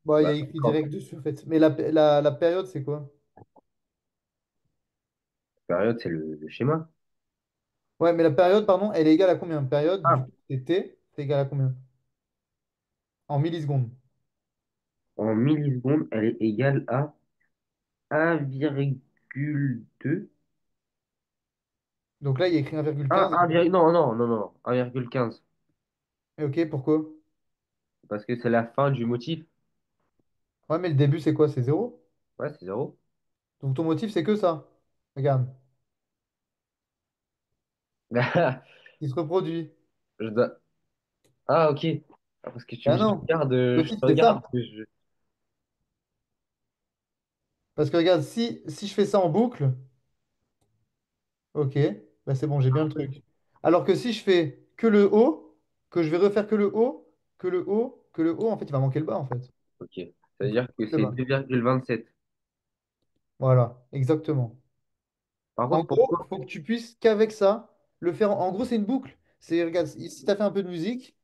Bon, il y La a écrit fréquence. direct dessus en fait. Mais la période, c'est quoi? Période, c'est le schéma. Ouais, mais la période, pardon, elle est égale à combien? Période, du Ah, coup, c'est T, c'est égal à combien? En millisecondes. en millisecondes, elle est égale à 1,2. Donc là, il y a écrit 1,15. Ah, non, non, non, non, 1,15. Et ok, pourquoi? Parce que c'est la fin du motif. Ouais, mais le début, c'est quoi? C'est zéro. Ouais, c'est zéro. Donc ton motif, c'est que ça. Regarde. Il se reproduit. Je dois- Ah, ok. Ah, parce que Ah non. je Motif, te c'est regarde. ça. Parce que regarde, si je fais ça en boucle, ok, bah c'est bon, j'ai bien le truc. Alors que si je fais que le haut, que je vais refaire que le haut, que le haut, que le haut, en fait, il va manquer le bas, en fait. Ok. Ça veut Donc, dire que le c'est bas. 2,27. Voilà, exactement. Par En contre, gros, pourquoi? il faut que tu puisses qu'avec ça, le faire. En gros, c'est une boucle. C'est, regarde, si tu as fait un peu de musique,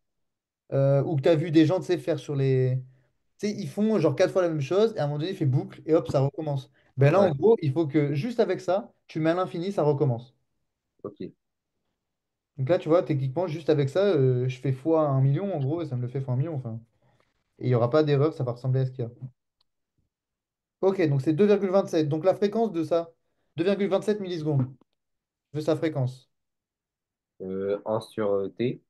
ou que tu as vu des gens, tu sais, faire sur les. Tu sais, ils font genre 4 fois la même chose, et à un moment donné, il fait boucle, et hop, ça recommence. Ben là, Ouais, en gros, il faut que juste avec ça, tu mets à l'infini, ça recommence. ok. Donc là, tu vois, techniquement, juste avec ça, je fais fois 1 million, en gros, et ça me le fait fois 1 million, enfin. Et il n'y aura pas d'erreur, ça va ressembler à ce qu'il y a. Ok, donc c'est 2,27. Donc la fréquence de ça, 2,27 millisecondes. Je veux sa fréquence. 1 sur T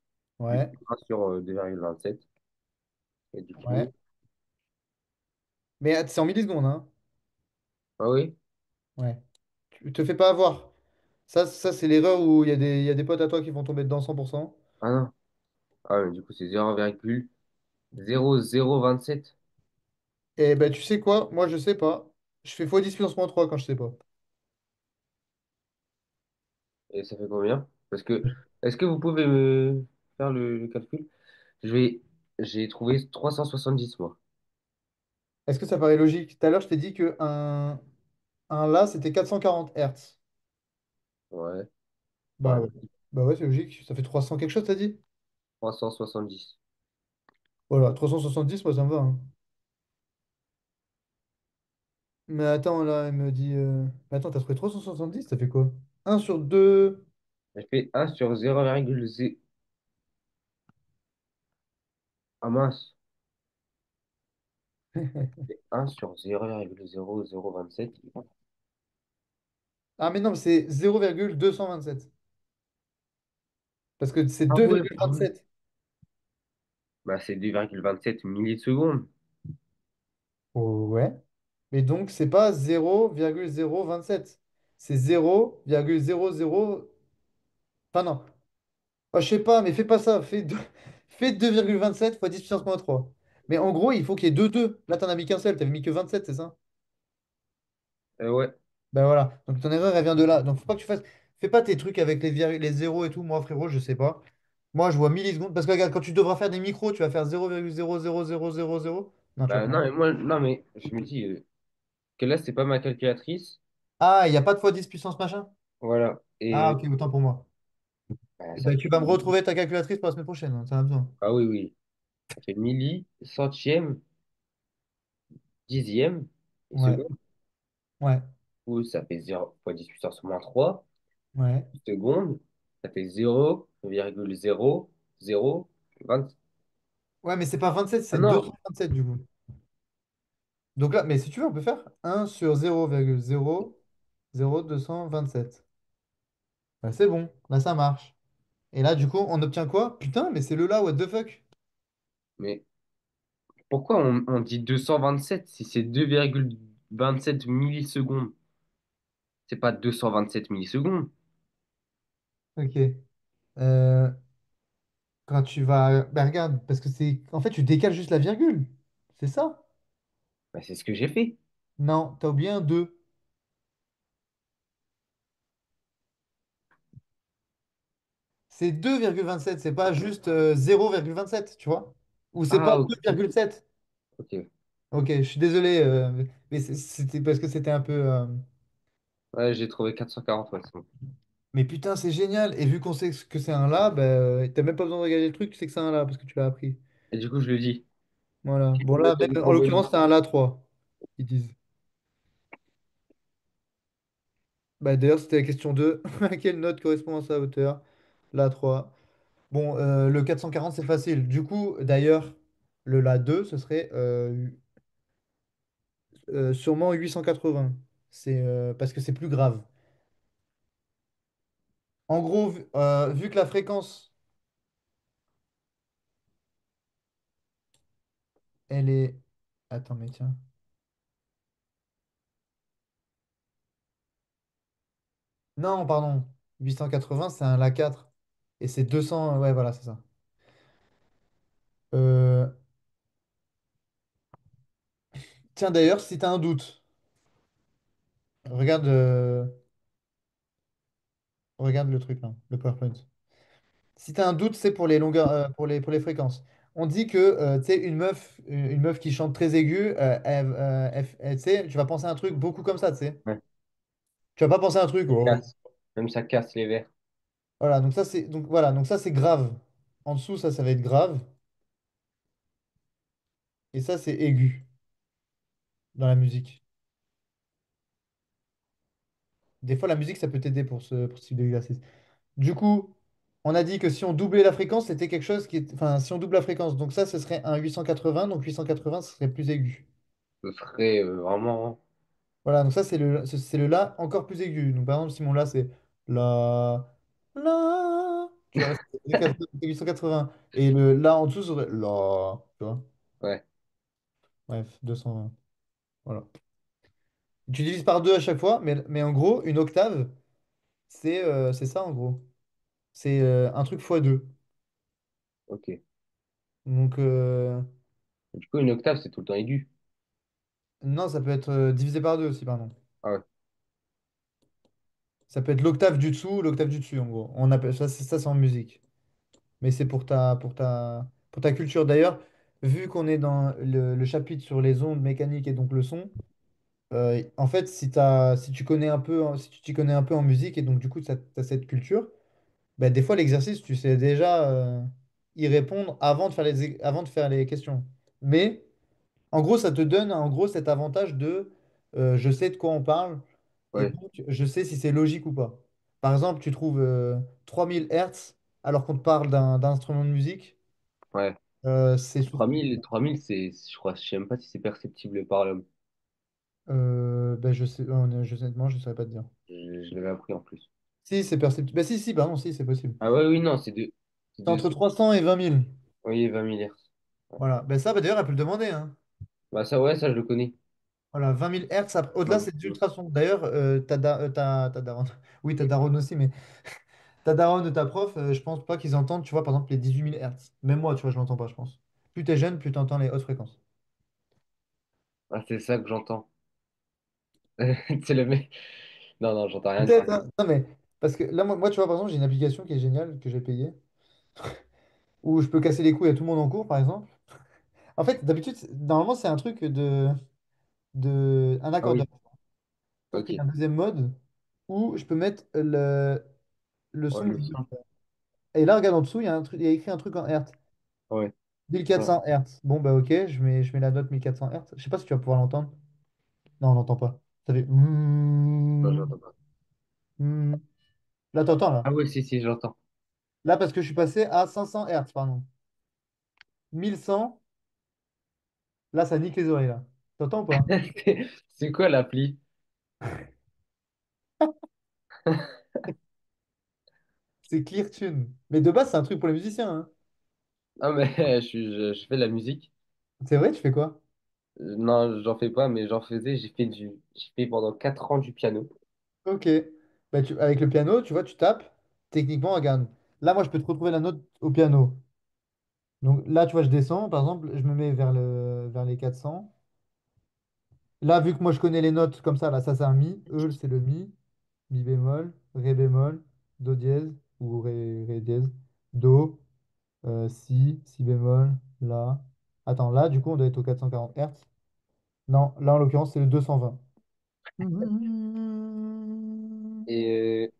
plus Ouais, 1 sur 2,27. Et du ouais. coup, Mais c'est en millisecondes, hein. ah oui? Ouais. Tu te fais pas avoir. Ça c'est l'erreur où il y a des potes à toi qui vont tomber dedans 100%. Ah non. Ah, mais du coup, c'est 0,0027. Et ben, tu sais quoi? Moi, je sais pas. Je fais x10 puissance moins 3 quand je sais pas. Et ça fait combien? Parce que, est-ce que vous pouvez me faire le calcul? Je vais, j'ai trouvé 370 moi. Est-ce que ça paraît logique? Tout à l'heure, je t'ai dit que un là, c'était 440 Hz. Ouais, Bah ouais. ouais. Bah ouais, c'est logique. Ça fait 300 quelque chose, t'as dit? 370. Voilà, 370 moi ça me va, hein. Mais attends, là, elle me dit. Mais attends, t'as trouvé 370 ça fait quoi? Un sur 2. J'ai fait 1 sur 0,0. Ah mince. 1 sur 0,0027. Ah, mais non, mais c'est 0,227. Parce que c'est Ah deux ouais, virgule ah ouais. vingt-sept. Bah, c'est 2,27 millisecondes. Oh, ouais. Mais donc, c'est pas 0,027. C'est 0,00. Enfin, non. Oh, je sais pas, mais fais pas ça. Fais 2,27 fois 10 puissance moins 3. Mais en gros, il faut qu'il y ait deux 2. Là, t'en as mis qu'un seul. T'avais mis que 27, c'est ça? Ouais. Ben voilà. Donc, ton erreur, elle vient de là. Donc, faut pas que tu fasses. Fais pas tes trucs avec les zéros et tout. Moi, frérot, je sais pas. Moi, je vois millisecondes. Parce que regarde, quand tu devras faire des micros, tu vas faire 0,00000. Non, tu vas Bah, pas. non, mais moi, non, mais je me dis que là, c'est pas ma calculatrice. Ah, il n'y a pas de fois 10 puissance machin? Voilà. Ah, Et ok, autant pour moi. bah, Eh ça ben, fait. tu vas me retrouver ta calculatrice pour la semaine prochaine, hein, ça a besoin. Ah oui, oui. Ça fait milli, centième, dixième et Ouais, seconde. ouais, Ou ça fait 0 fois 10 puissance moins 3 ouais. secondes. Ça fait 0,0020. Ouais, mais c'est pas 27, Ah c'est non! 227 du coup. Donc là, mais si tu veux, on peut faire 1 sur 0,00227. Ouais, c'est bon, là ça marche. Et là, du coup, on obtient quoi? Putain, mais c'est le là, what the fuck? Mais pourquoi on dit 227 si c'est 2,27 millisecondes? C'est pas 227 millisecondes. Ok. Euh, Quand tu vas. Bah, regarde, parce que c'est. En fait, tu décales juste la virgule. C'est ça? Bah, c'est ce que j'ai fait. Non, t'as oublié un 2. C'est 2,27. C'est pas juste 0,27, tu vois? Ou c'est pas Ah, ok. 2,7. Ok. Ok, je suis désolé, mais c'était parce que c'était un peu. Ouais, j'ai trouvé 440, ouais, c'est bon. Mais putain, c'est génial. Et vu qu'on sait que c'est un La, bah, t'as même pas besoin de regarder le truc, tu sais que c'est un La parce que tu l'as appris. Et du coup, je le dis. Voilà. Bon, Je vais là, mettre même, une en trombone. l'occurrence, c'est un La 3 ils disent. Bah, d'ailleurs, c'était la question 2. À quelle note correspond à sa hauteur? La 3. Bon, le 440 c'est facile. Du coup, d'ailleurs, le La 2 ce serait sûrement 880. C'est parce que c'est plus grave. En gros, vu que la fréquence, elle est. Attends, mais tiens. Non, pardon. 880 c'est un La 4. Et c'est 200. Ouais, voilà, c'est ça. Euh, Tiens, d'ailleurs, si tu as un doute, regarde, regarde le truc, là, le PowerPoint. Si tu as un doute, c'est pour les longueurs, pour les fréquences. On dit que, tu sais, une meuf qui chante très aiguë, tu sais, tu vas penser à un truc beaucoup comme ça, tu sais. Ouais. Tu vas pas penser à un truc. Ça Oh. casse. Même ça casse les verres. Voilà, donc ça c'est grave. En dessous, ça va être grave. Et ça, c'est aigu dans la musique. Des fois, la musique, ça peut t'aider pour ce type d'exercice. Du coup, on a dit que si on doublait la fréquence, c'était quelque chose qui est. Enfin, si on double la fréquence, donc ça, ce serait un 880, donc 880, ce serait plus aigu. Ce serait vraiment. Voilà, donc ça, c'est le La encore plus aigu. Donc par exemple, si mon La, c'est La. Tu vois, c'est 880. Et le La en dessous serait La. Tu vois? Ouais, Bref, 220. Voilà. Tu divises par deux à chaque fois, mais en gros, une octave, c'est ça en gros. C'est un truc fois deux. ok. Donc, Du coup, une octave, c'est tout le temps aigu. non, ça peut être divisé par deux aussi, pardon. Ah ouais, Ça peut être l'octave du dessous, l'octave du dessus, en gros. On appelle ça, c'est en musique. Mais c'est pour ta culture. D'ailleurs, vu qu'on est dans le chapitre sur les ondes mécaniques et donc le son, en fait, si tu connais un peu, si tu t'y connais un peu en musique et donc du coup, tu as cette culture, bah, des fois, l'exercice, tu sais déjà y répondre avant de faire les questions. Mais en gros, ça te donne en gros cet avantage de je sais de quoi on parle et ouais, donc je sais si c'est logique ou pas. Par exemple, tu trouves 3000 Hertz alors qu'on te parle d'un instrument de musique, ouais. c'est souvent. 3000, c'est, je crois, je sais même pas si c'est perceptible par l'homme. Ben, honnêtement, je ne saurais pas te dire. Je l'avais appris en plus. Si, c'est perceptible. Ben, si, pardon, si, c'est possible. Ah ouais, oui, non, c'est deux. C'est C'est deux. entre 300 et 20 000. Oui, 20 000 Hz. Ouais. Voilà. Ben, ça, ben, d'ailleurs, elle peut le demander, hein. Bah ça, ouais, ça, je le connais. Voilà, 20 000 Hertz. Au-delà, Ouais. c'est des ultrasons. D'ailleurs, ta daronne. Oui, ta daronne aussi, mais ta daronne de ta prof, je pense pas qu'ils entendent, tu vois, par exemple, les 18 000 Hertz. Même moi, tu vois, je l'entends pas, je pense. Plus t'es jeune, plus t'entends les hautes fréquences. Ah, c'est ça que j'entends. C'est le mec. Non, non, j'entends rien du tout. Peut-être, hein. Non, mais parce que là, tu vois, par exemple, j'ai une application qui est géniale, que j'ai payée, où je peux casser les couilles à tout le monde en cours, par exemple. En fait, d'habitude, normalement, c'est un truc un Ah accordeur. oui, Sauf qu'il y ok. a un deuxième mode où je peux mettre le Ouais, son que le je veux. son. Et là, regarde en dessous, il y a un truc, il y a écrit un truc en Hertz. Ouais. Ouais. 1400 Hertz. Bon, bah ok, je mets la note 1400 Hertz. Je sais pas si tu vas pouvoir l'entendre. Non, on l'entend pas. Ça fait. Non, j'entends pas. Là, t'entends, là. Ah ouais, si, si, j'entends. Là, parce que je suis passé à 500 Hertz, pardon. 1100, là, ça nique les oreilles, là. T'entends ou pas? C'est quoi l'appli? C'est ClearTune. Mais de base, c'est un truc pour les musiciens, hein. Ah, mais je fais de la musique. C'est vrai, tu fais quoi? Non, j'en fais pas, mais j'en faisais. J'ai fait pendant 4 ans du piano. Ok. Bah, avec le piano, tu vois, tu tapes. Techniquement, regarde. là, moi, je peux te retrouver la note au piano. Donc là, tu vois, je descends, par exemple, je me mets vers les 400. Là, vu que moi, je connais les notes comme ça, là, ça, c'est un mi. E, c'est le mi. Mi bémol, ré bémol, do dièse ou ré dièse, do, si, si bémol, la. Attends, là, du coup, on doit être au 440 Hz. Non, là, en l'occurrence, c'est le 220. Et, euh,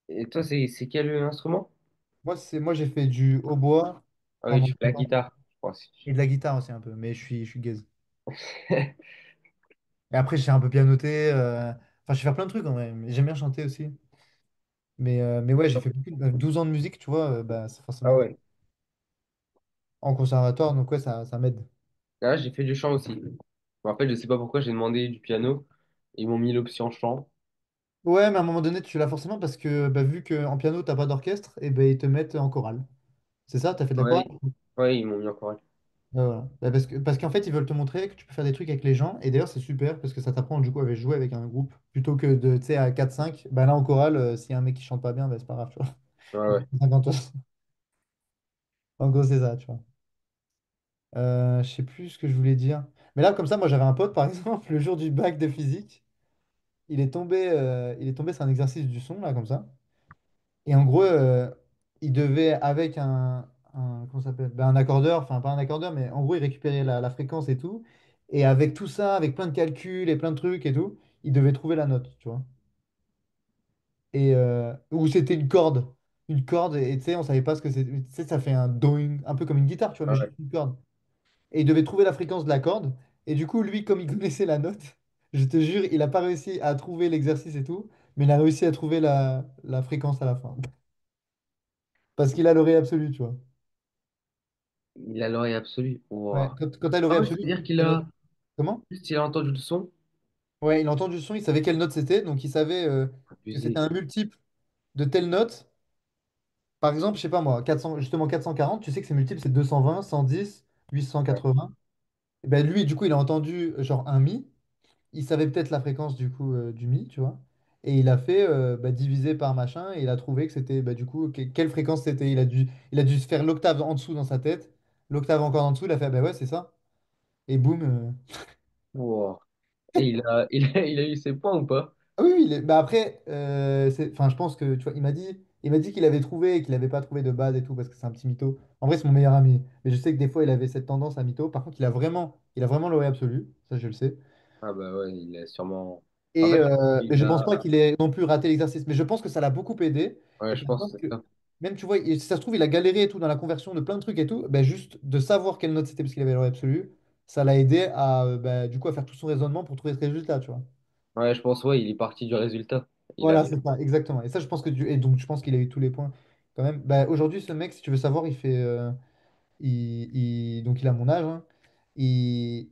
et toi, c'est quel instrument? Moi, j'ai fait du hautbois Ah oui, pendant tu fais la longtemps. guitare, je crois. Et de la guitare aussi un peu, mais je suis gaze. Et après, j'ai un peu pianoté. Enfin, je sais faire plein de trucs en vrai. Mais j'aime bien chanter aussi. Mais ouais, j'ai fait 12 ans de musique, tu vois, bah, c'est Ah forcément ouais. en conservatoire, donc ouais, ça m'aide. Là, j'ai fait du chant aussi. Je me rappelle, je sais pas pourquoi j'ai demandé du piano. Ils m'ont mis l'option chant. Ouais, mais à un moment donné, tu l'as forcément parce que bah, vu qu'en piano, t'as pas d'orchestre, et ben ils te mettent en chorale. C'est ça, t'as fait de la chorale? Ouais, ouais, ils m'ont mis encore. Ouais, voilà. Bah, parce qu'en fait, ils veulent te montrer que tu peux faire des trucs avec les gens. Et d'ailleurs, c'est super parce que ça t'apprend du coup à jouer avec un groupe. Plutôt que de, tu sais, à 4-5, bah là en chorale, s'il y a un mec qui chante pas bien, bah, c'est pas grave, tu vois. Ouais, ouais. 50 euros. En gros, c'est ça, tu vois. Je sais plus ce que je voulais dire. Mais là, comme ça, moi j'avais un pote, par exemple, le jour du bac de physique, il est tombé sur un exercice du son, là, comme ça. Et en gros, il devait, avec comment ça s'appelle? Ben, un accordeur, enfin pas un accordeur, mais en gros, il récupérait la fréquence et tout. Et avec tout ça, avec plein de calculs et plein de trucs et tout, il devait trouver la note, tu vois. Ou c'était une corde. Une corde, et tu sais, on savait pas ce que c'est. Tu sais, ça fait un doing, un peu comme une guitare, tu vois, mais Ouais. juste une corde. Et il devait trouver la fréquence de la corde. Et du coup, lui, comme il connaissait la note, je te jure, il a pas réussi à trouver l'exercice et tout, mais il a réussi à trouver la fréquence à la fin. Parce qu'il a l'oreille absolue, tu vois. Il a l'oreille absolue. Ouais, Wow. quand t'as l'oreille Ah ouais, absolue, c'est-à-dire qu'il connais- a, comment? juste il a entendu le son, Ouais, il a entendu le son, il savait quelle note c'était, donc il savait que c'était abusé. un multiple de telle note. Par exemple, je sais pas moi, 400, justement 440, tu sais que c'est multiple, c'est 220, 110, Ouais. 880. Et ben lui, du coup, il a entendu genre un mi, il savait peut-être la fréquence du coup du mi, tu vois. Et il a fait bah, diviser par machin, et il a trouvé que c'était bah, du coup quelle fréquence c'était. Il a dû se faire l'octave en dessous dans sa tête, l'octave encore en dessous, il a fait ah bah ouais, c'est ça. Et boum. Wow. Et il a eu ses points ou pas? Ah oui, oui, bah après, enfin, je pense que tu vois, il m'a dit qu'il avait trouvé et qu'il n'avait pas trouvé de base et tout parce que c'est un petit mytho. En vrai, c'est mon meilleur ami, mais je sais que des fois, il avait cette tendance à mytho. Par contre, il a vraiment l'oreille absolue, ça je le sais. Ah bah ouais, il a sûrement. En Et fait, je pense qu'il je pense a. pas qu'il ait non plus raté l'exercice, mais je pense que ça l'a beaucoup aidé. Ouais, Et je par pense exemple que c'est que ça. même tu vois, si ça se trouve, il a galéré et tout dans la conversion de plein de trucs et tout, bah, juste de savoir quelle note c'était parce qu'il avait l'oreille absolue, ça l'a aidé à bah, du coup à faire tout son raisonnement pour trouver ce résultat, tu vois. Ouais, je pense, ouais, il est parti du résultat. Il a. Voilà, c'est ça, exactement. Et ça, je pense que et donc je pense qu'il a eu tous les points quand même. Bah, aujourd'hui, ce mec, si tu veux savoir, donc il a mon âge, hein. Il,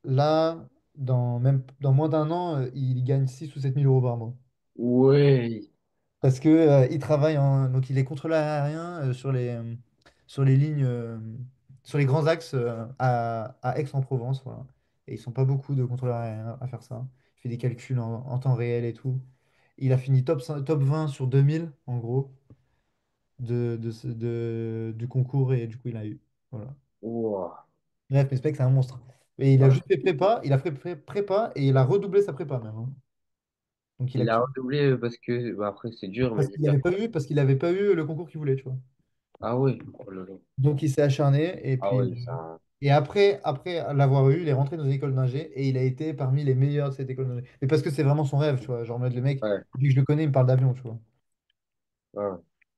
là, dans moins d'un an, il gagne 6 ou 7 000 euros par mois. Ouais. Parce que il travaille donc il est contrôleur aérien sur les lignes, sur les grands axes à Aix-en-Provence, voilà. Et ils sont pas beaucoup de contrôleurs aériens à faire ça. Il fait des calculs en temps réel et tout. Il a fini top 20 sur 2000 en gros, du concours, et du coup, il a eu. Voilà. Wow. Bref, mais ce mec, c'est un monstre. Et il a Ouais. juste fait prépa, il a fait prépa et il a redoublé sa prépa même, hein. Donc, il a Il a kiffé. redoublé parce que bah, après, c'est dur, mais Parce qu'il avait pas eu le concours qu'il voulait, tu vois. ah ouais. Oh là là. Donc, il s'est acharné. Et Ah puis, ouais, ça. et après l'avoir eu, il est rentré dans une école d'ingé et il a été parmi les meilleurs de cette école d'ingé. Mais parce que c'est vraiment son rêve, tu vois. Genre, en mode, le mec, Ouais. depuis que je le connais, il me parle d'avion, tu vois. Ouais.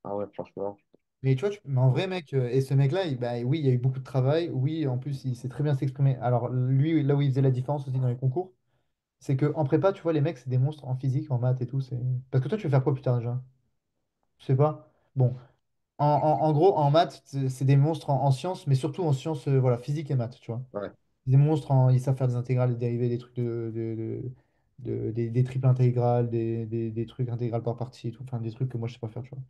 Ah ouais, franchement. Mais tu vois, mais en vrai, mec, et ce mec-là, bah, oui, il y a eu beaucoup de travail. Oui, en plus, il sait très bien s'exprimer. Alors, lui, là où il faisait la différence aussi dans les concours, c'est qu'en prépa, tu vois, les mecs, c'est des monstres en physique, en maths et tout. Parce que toi, tu veux faire quoi plus tard déjà? Je sais pas. Bon, en gros, en maths, c'est des monstres en sciences, mais surtout en sciences voilà, physique et maths, tu vois. Ouais. Des monstres, ils savent faire des intégrales, des dérivés, des trucs des triples intégrales, des trucs intégrales par partie, et tout. Enfin, des trucs que moi, je sais pas faire, tu vois.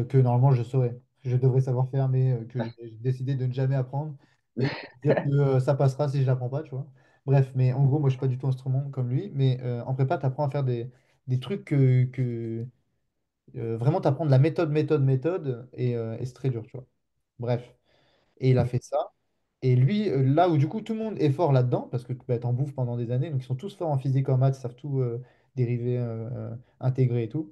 Que normalement je saurais, que je devrais savoir faire, mais que j'ai décidé de ne jamais apprendre et de dire que ça passera si je l'apprends pas, tu vois. Bref, mais en gros, moi je suis pas du tout instrument comme lui, mais en prépa, tu apprends à faire des trucs Vraiment, t'apprends de la méthode, et c'est très dur, tu vois. Bref. Et il a fait ça. Et lui, là où du coup tout le monde est fort là-dedans, parce que bah, t'en bouffes pendant des années, donc ils sont tous forts en physique, en maths, ils savent tout dériver, intégrer et tout.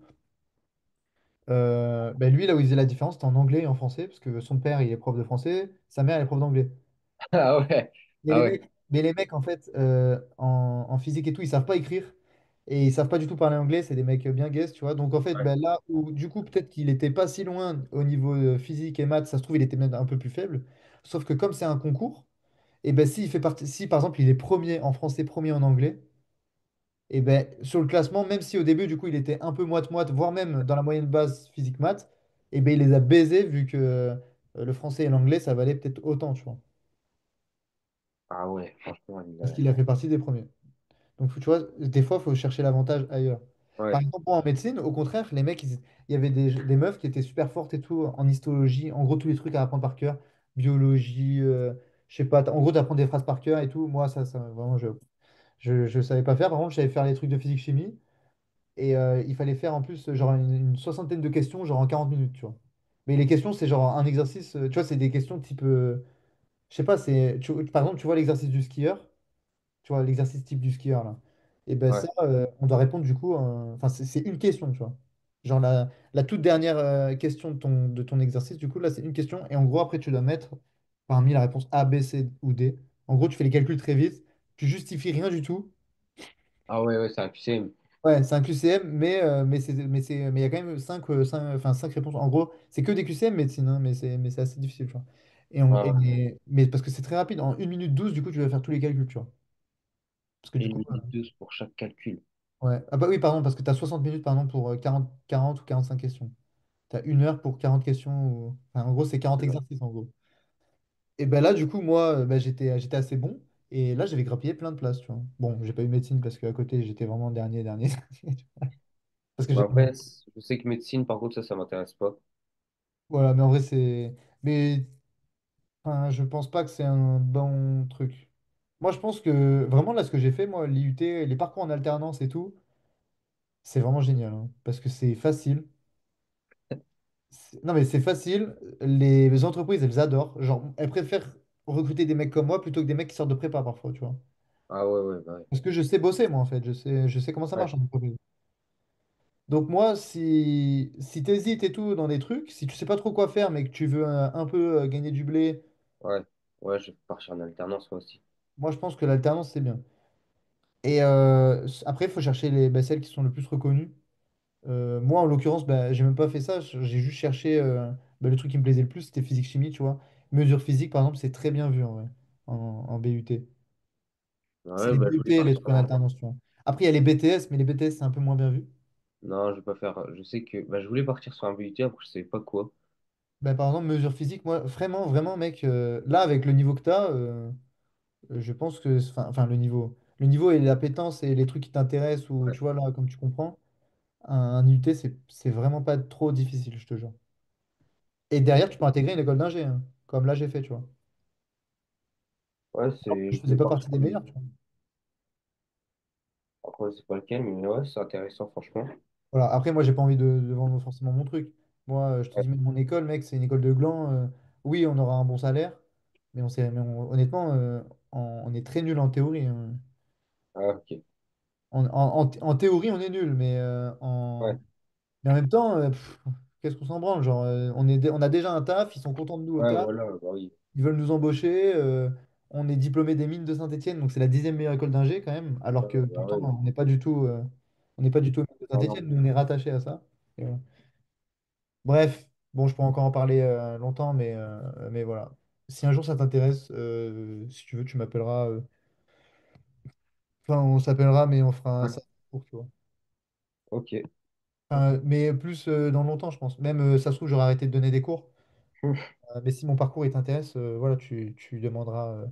Bah, lui, là où il faisait la différence, c'était en anglais et en français, parce que son père, il est prof de français, sa mère, elle est prof d'anglais. Ah ouais, Mais ah les ouais, mecs, mais les mecs en fait, en physique et tout, ils savent pas écrire et ils savent pas du tout parler anglais, c'est des mecs bien gays, tu vois. Donc en fait, ouais. bah, là où du coup, peut-être qu'il était pas si loin au niveau physique et maths, ça se trouve, il était même un peu plus faible. Sauf que comme c'est un concours, et ben s'il fait partie, si par exemple il est premier en français, premier en anglais, et ben sur le classement, même si au début du coup il était un peu moite-moite, voire même dans la moyenne basse physique maths, et ben il les a baisés vu que le français et l'anglais ça valait peut-être autant, tu vois. Ah ouais, franchement, Parce qu'il a fait partie des premiers. Donc, tu vois, des fois, il faut chercher l'avantage ailleurs. Par ouais, exemple, moi, en médecine, au contraire, les mecs, il y avait des meufs qui étaient super fortes et tout en histologie. En gros, tous les trucs à apprendre par cœur. Biologie, je sais pas. En gros, tu apprends des phrases par cœur et tout. Moi, ça vraiment, je savais pas faire. Par contre, je savais faire les trucs de physique-chimie. Et il fallait faire en plus, genre, une soixantaine de questions, genre en 40 minutes, tu vois. Mais les questions, c'est genre un exercice. Tu vois, c'est des questions type. Je sais pas, par exemple, tu vois l'exercice du skieur. Tu vois, l'exercice type du skieur, là. Et ben ouais. ça, on doit répondre du coup, enfin, c'est une question, tu vois. Genre la toute dernière question de ton exercice, du coup, là, c'est une question. Et en gros, après, tu dois mettre parmi la réponse A, B, C ou D. En gros, tu fais les calculs très vite. Tu justifies rien du tout. Ah ouais, ouais, c'est un QCM. Ouais, c'est un QCM, mais il y a quand même enfin, cinq réponses. En gros, c'est que des QCM médecine, hein, mais c'est assez difficile, tu vois. Ouais, ouais. Mais parce que c'est très rapide. En 1 minute 12 du coup, tu vas faire tous les calculs, tu vois. Parce que Et du une coup, minute 12 pour chaque calcul. ouais. Ah bah oui, pardon, parce que tu as 60 minutes pardon, pour 40 ou 45 questions. Tu as 1 heure pour 40 questions. Enfin, en gros, c'est 40 Ouais. exercices en gros. Et ben là, du coup, moi, bah, j'étais assez bon. Et là, j'avais grappillé plein de places, tu vois. Bon, j'ai pas eu médecine parce qu'à côté, j'étais vraiment dernier. Parce que Mais j'ai pas eu. après, je sais que médecine, par contre, ça m'intéresse pas. Voilà, mais en vrai, c'est. Mais enfin, je pense pas que c'est un bon truc. Moi, je pense que vraiment, là, ce que j'ai fait, moi, l'IUT, les parcours en alternance et tout, c'est vraiment génial, hein, parce que c'est facile. Non, mais c'est facile. Les entreprises, elles adorent. Genre, elles préfèrent recruter des mecs comme moi plutôt que des mecs qui sortent de prépa parfois, tu vois. Ah ouais, ouais, bah ouais. Parce que je sais bosser, moi, en fait. Je sais comment ça Ouais, marche en entreprise. Donc, moi, si tu hésites et tout dans des trucs, si tu sais pas trop quoi faire, mais que tu veux un peu gagner du blé, ouais, ouais, je vais partir en alternance, moi aussi. moi, je pense que l'alternance, c'est bien. Et après, il faut chercher celles qui sont le plus reconnues. Moi, en l'occurrence, bah, j'ai même pas fait ça. J'ai juste cherché le truc qui me plaisait le plus, c'était physique-chimie, tu vois. Mesure physique, par exemple, c'est très bien vu en vrai, en BUT. C'est Ouais, les bah je voulais BUT, les partir trucs en alternance, tu vois. Après, il y a les BTS, mais les BTS, c'est un peu moins bien vu. Non, je vais pas faire. Je sais que. Bah, je voulais partir sur un BUT, après, je savais pas quoi. Bah, par exemple, mesure physique, moi, vraiment, vraiment, mec, là, avec le niveau que tu as, je pense que, enfin, le niveau et l'appétence et les trucs qui t'intéressent, ou Ouais, tu vois, là, comme tu comprends, un IUT, c'est vraiment pas trop difficile, je te jure. Et derrière, tu peux intégrer une école d'ingé, hein, comme là, j'ai fait, tu vois. ouais, Je c'est. Je faisais voulais pas partir partie des en meilleurs, BUT. tu vois. Après, je sais pas lequel, mais ouais, c'est intéressant, franchement. Voilà. Après, moi, j'ai pas envie de vendre forcément mon truc. Moi, je te Ouais. dis, même mon école, mec, c'est une école de gland. Oui, on aura un bon salaire, honnêtement, on est très nul en théorie, hein. Ah, ok. En théorie, on est nul, Ouais, mais en même temps, qu'est-ce qu'on s'en branle? Genre, on a déjà un taf, ils sont contents de nous au ouais, taf, voilà, bah oui. ils veulent nous embaucher. On est diplômé des mines de Saint-Étienne, donc c'est la 10e meilleure école d'ingé quand même, alors Ouais, que bah pourtant, oui. on n'est pas du tout aux mines de Non, non. Saint-Étienne, nous, on est rattaché à ça. Et voilà. Bref, bon, je peux encore en parler longtemps, mais voilà. Si un jour ça t'intéresse, si tu veux, tu m'appelleras. Enfin, on s'appellera, mais on fera Ouais, ça pour, tu vois. ok. Mais plus dans longtemps, je pense. Même, ça se trouve, j'aurai arrêté de donner des cours. Mais si mon parcours il t'intéresse, voilà, tu demanderas.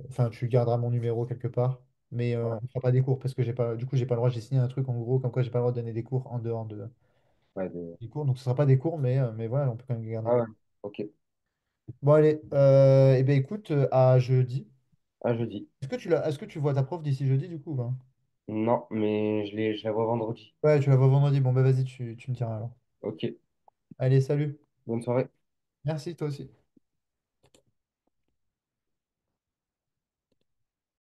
Enfin, tu garderas mon numéro quelque part. Mais Ouais, on ne fera pas des cours parce que du coup, j'ai pas le droit. J'ai signé un truc en gros, comme quoi j'ai pas le droit de donner des cours en dehors ouais, des cours. Donc, ce sera pas des cours, mais voilà, on peut quand même garder ah ouais, contact. ok. Bon, allez. Eh ben écoute, à jeudi. Ah, jeudi. Est-ce que tu vois ta prof d'ici jeudi, du coup, ou pas? Non, mais je la vois vendredi. Ouais, tu la vois vendredi. Bon, bah vas-y, tu me diras alors. Ok, Allez, salut. bonne soirée. Merci, toi aussi.